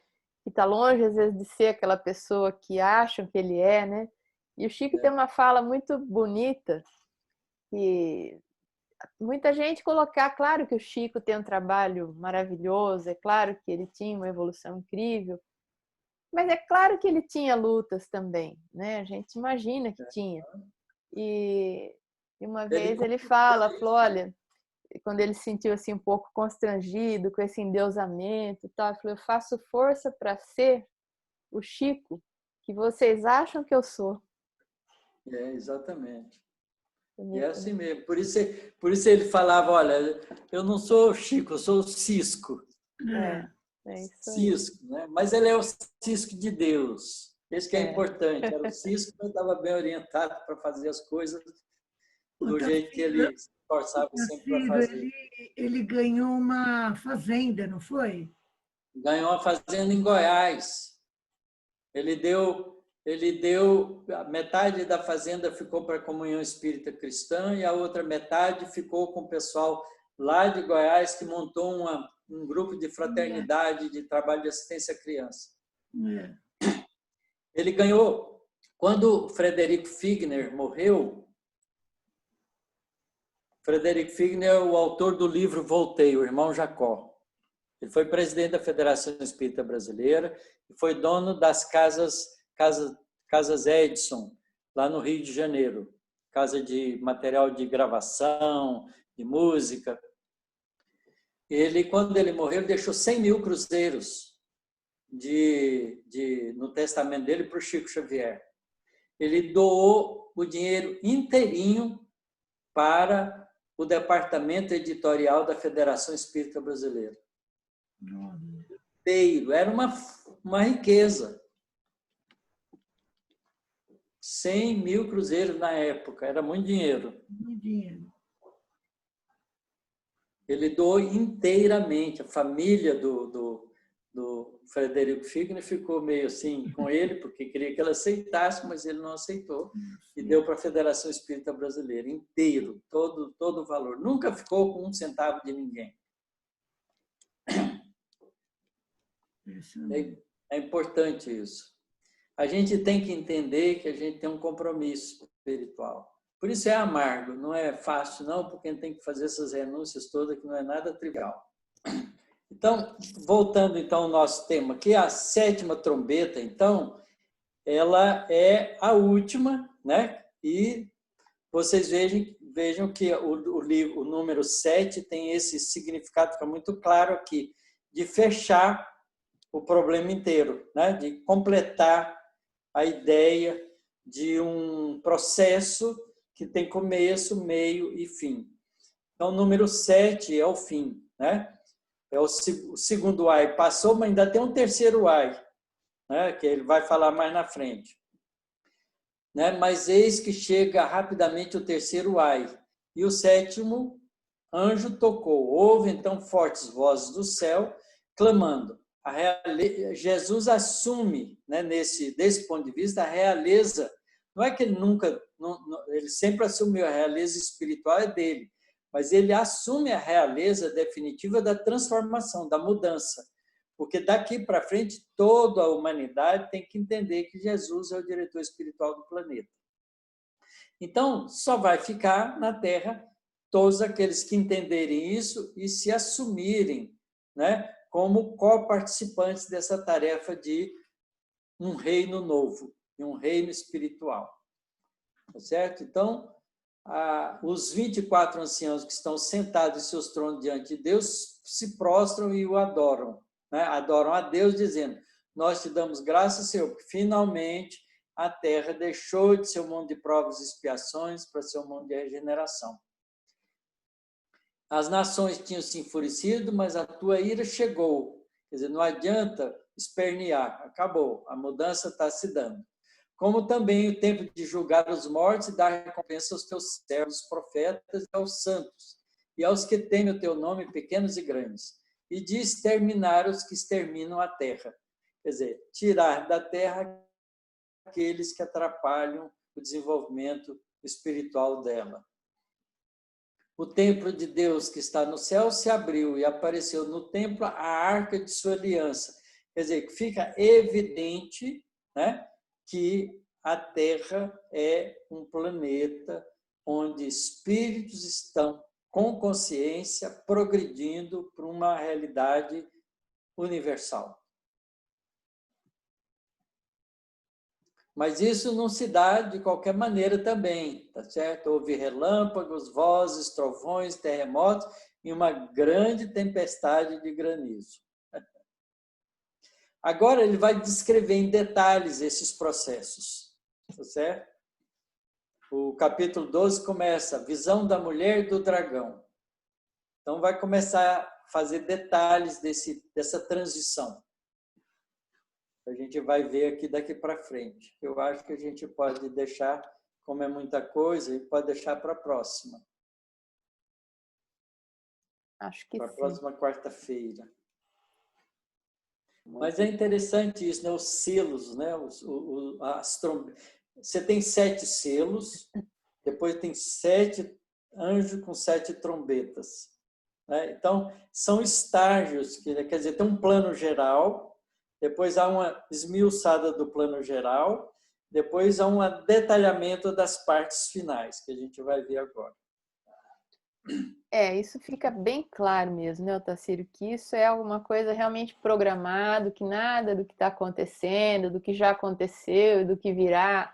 que está longe, às vezes, de ser aquela pessoa que acham que ele é, né? E o Chico tem uma fala muito bonita, que muita gente colocar, claro que o Chico tem um trabalho maravilhoso, é claro que ele tinha uma evolução incrível, mas é claro que ele tinha lutas também, né? A gente imagina que tinha. E uma vez ele falou, olha, quando ele se sentiu assim um pouco constrangido com esse endeusamento, tal, ele falou, eu faço força para ser o Chico que vocês acham que eu sou. Exatamente. Bonito, é assim mesmo. Por isso ele falava, olha, eu não sou o Chico, eu sou o Cisco. É isso aí. Cisco, né? Mas ele é o Cisco de Deus. Isso que é importante. Era o Cisco que estava bem orientado para fazer as coisas do jeito que ele se esforçava sempre para fazer. Ele ganhou uma fazenda, não foi? Ganhou uma fazenda em Goiás. Ele deu metade da fazenda ficou para a Comunhão Espírita Cristã e a outra metade ficou com o pessoal lá de Goiás que montou um grupo de fraternidade de trabalho de assistência à criança. Ele ganhou, quando Frederico Figner morreu, Frederico Figner é o autor do livro Voltei, o irmão Jacó. Ele foi presidente da Federação Espírita Brasileira e foi dono das casas Edson, lá no Rio de Janeiro. Casa de material de gravação, de música. Ele, quando ele morreu, ele deixou 100 mil cruzeiros no testamento dele para o Chico Xavier. Ele doou o dinheiro inteirinho para o departamento editorial da Federação Espírita Brasileira. Inteiro. Era uma riqueza. 100 mil cruzeiros na época. Era muito dinheiro. Muito dinheiro. Ele doou inteiramente. A família do Frederico Figner ficou meio assim com ele, porque queria que ele aceitasse, mas ele não aceitou. E deu para a Federação Espírita Brasileira inteiro, todo o valor. Nunca ficou com um centavo de ninguém. É importante isso. A gente tem que entender que a gente tem um compromisso espiritual. Por isso é amargo, não é fácil não, porque a gente tem que fazer essas renúncias todas, que não é nada trivial. Então, voltando então ao nosso tema aqui, a 7ª trombeta, então, ela é a última, né? E vocês vejam que o número 7 tem esse significado, fica muito claro aqui, de fechar o problema inteiro, né? De completar a ideia de um processo que tem começo, meio e fim. Então, o número 7 é o fim, né? É o segundo ai passou, mas ainda tem um terceiro ai, né? Que ele vai falar mais na frente. Né? Mas eis que chega rapidamente o terceiro ai. E o 7º anjo tocou. Houve então fortes vozes do céu, clamando. Jesus assume, né, desse ponto de vista, a realeza. Não é que ele ele sempre assumiu a realeza espiritual, é dele, mas ele assume a realeza definitiva da transformação, da mudança. Porque daqui para frente, toda a humanidade tem que entender que Jesus é o diretor espiritual do planeta. Então, só vai ficar na Terra todos aqueles que entenderem isso e se assumirem, né, como coparticipantes dessa tarefa de um reino novo, de um reino espiritual. Tá certo? Então, os 24 anciãos que estão sentados em seus tronos diante de Deus se prostram e o adoram, né? Adoram a Deus dizendo: nós te damos graças, Senhor, porque finalmente a terra deixou de ser um mundo de provas e expiações para ser um mundo de regeneração. As nações tinham se enfurecido, mas a tua ira chegou. Quer dizer, não adianta espernear, acabou, a mudança está se dando. Como também o tempo de julgar os mortos e dar recompensa aos teus servos, profetas e aos santos, e aos que temem o teu nome, pequenos e grandes, e de exterminar os que exterminam a terra. Quer dizer, tirar da terra aqueles que atrapalham o desenvolvimento espiritual dela. O templo de Deus que está no céu se abriu e apareceu no templo a arca de sua aliança. Quer dizer, que fica evidente, né, que a Terra é um planeta onde espíritos estão com consciência progredindo para uma realidade universal. Mas isso não se dá de qualquer maneira também, tá certo? Houve relâmpagos, vozes, trovões, terremotos e uma grande tempestade de granizo. Agora ele vai descrever em detalhes esses processos, tá certo? O capítulo 12 começa, visão da mulher e do dragão. Então vai começar a fazer detalhes dessa transição. A gente vai ver aqui daqui para frente. Eu acho que a gente pode deixar, como é muita coisa, e pode deixar para a próxima. Acho que para a sim. próxima quarta-feira. Mas é interessante isso, né? Os selos, né? Você tem 7 selos, depois tem 7 anjos com 7 trombetas, né? Então, são estágios, quer dizer, tem um plano geral, depois há uma esmiuçada do plano geral, depois há um detalhamento das partes finais, que a gente vai ver agora. Isso fica bem claro mesmo, né, Otacílio, que isso é alguma coisa realmente programado, que nada do que está acontecendo, do que já aconteceu, do que virá,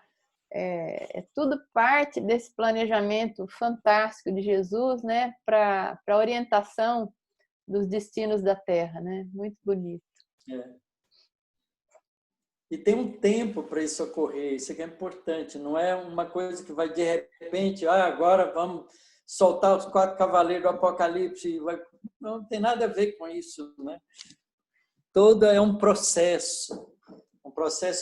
é tudo parte desse planejamento fantástico de Jesus, né, para a orientação dos destinos da Terra, né? Muito bonito. E tem um tempo para isso ocorrer, isso aqui é importante, não é uma coisa que vai de repente, agora vamos soltar os 4 cavaleiros do Apocalipse, não tem nada a ver com isso, né? Todo é um processo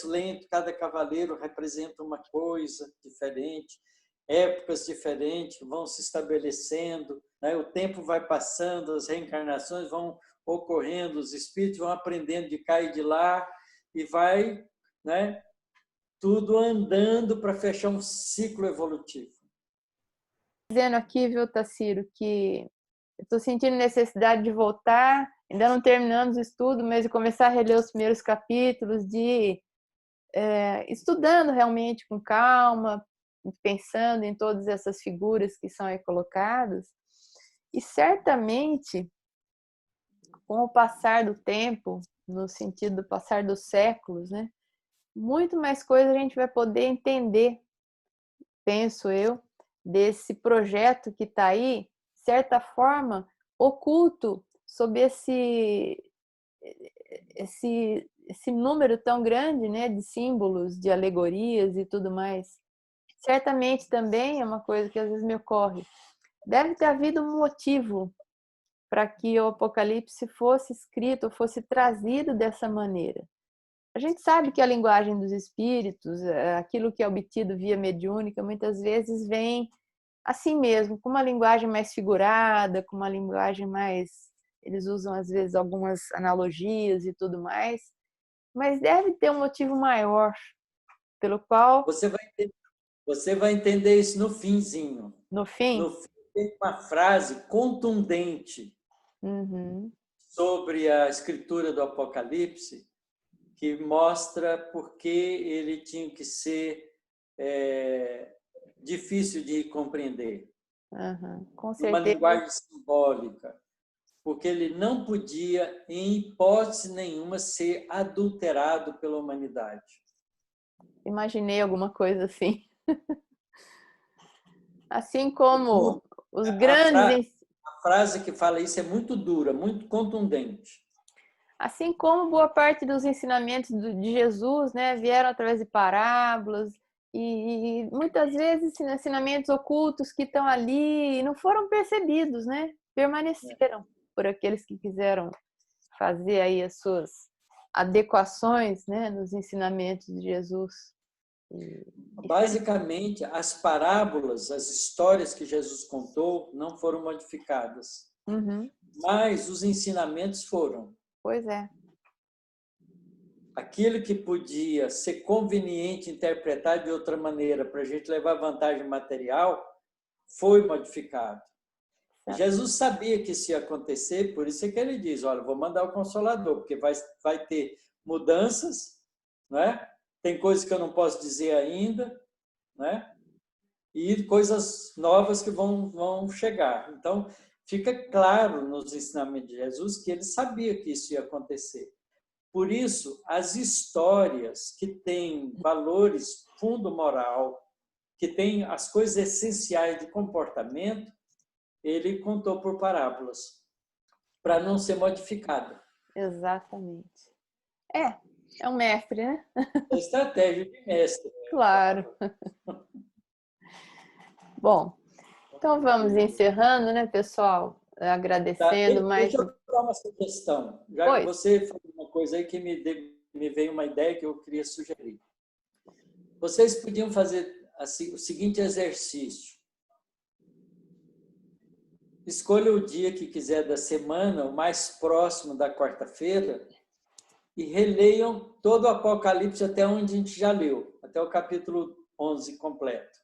lento, cada cavaleiro representa uma coisa diferente, épocas diferentes vão se estabelecendo, né? O tempo vai passando, as reencarnações vão ocorrendo, os espíritos vão aprendendo de cá e de lá, e vai, né, tudo andando para fechar um ciclo evolutivo. Dizendo aqui, viu, Tacílio, que eu estou sentindo necessidade de voltar, ainda não terminamos o estudo, mas de começar a reler os primeiros capítulos, de estudando realmente com calma, pensando em todas essas figuras que são aí colocadas. E certamente, com o passar do tempo, no sentido do passar dos séculos, né, muito mais coisa a gente vai poder entender, penso eu, desse projeto que está aí, de certa forma, oculto sob esse número tão grande, né, de símbolos, de alegorias e tudo mais. Certamente também é uma coisa que às vezes me ocorre. Deve ter havido um motivo para que o Apocalipse fosse escrito, fosse trazido dessa maneira. A gente sabe que a linguagem dos espíritos, aquilo que é obtido via mediúnica, muitas vezes vem assim mesmo, com uma linguagem mais figurada, com uma linguagem mais... Eles usam, às vezes, algumas analogias e tudo mais, mas deve ter um motivo maior pelo qual... Você vai entender isso no finzinho. No fim? No fim tem uma frase contundente sobre a escritura do Apocalipse, que mostra por que ele tinha que ser difícil de compreender. Com certeza. Uma linguagem simbólica, porque ele não podia, em hipótese nenhuma, ser adulterado pela humanidade. Imaginei alguma coisa assim. Assim como os grandes... A frase que fala isso é muito dura, muito contundente. Assim como boa parte dos ensinamentos de Jesus, né, vieram através de parábolas e muitas vezes ensinamentos ocultos que estão ali e não foram percebidos, né? Permaneceram por aqueles que quiseram fazer aí as suas adequações, né, nos ensinamentos de Jesus. Basicamente, as parábolas, as histórias que Jesus contou não foram modificadas, mas os ensinamentos foram. Pois é. Aquilo que podia ser conveniente interpretar de outra maneira para a gente levar vantagem material foi modificado. Jesus sabia que isso ia acontecer, por isso é que ele diz, olha, vou mandar o Consolador, porque vai ter mudanças, não é? Tem coisas que eu não posso dizer ainda, né? E coisas novas que vão chegar. Então, fica claro nos ensinamentos de Jesus que ele sabia que isso ia acontecer. Por isso, as histórias que têm valores fundo moral, que têm as coisas essenciais de comportamento, ele contou por parábolas, para não ser modificada. Exatamente. É um mestre, né? É estratégia de mestre. Claro. Bom, então vamos encerrando, né, pessoal? Agradecendo mais. Deixa eu dar uma sugestão. Já que você falou uma coisa aí que me veio uma ideia que eu queria sugerir. Vocês podiam fazer assim, o seguinte exercício. Escolha o dia que quiser da semana, o mais próximo da quarta-feira, e releiam todo o Apocalipse até onde a gente já leu, até o capítulo 11 completo.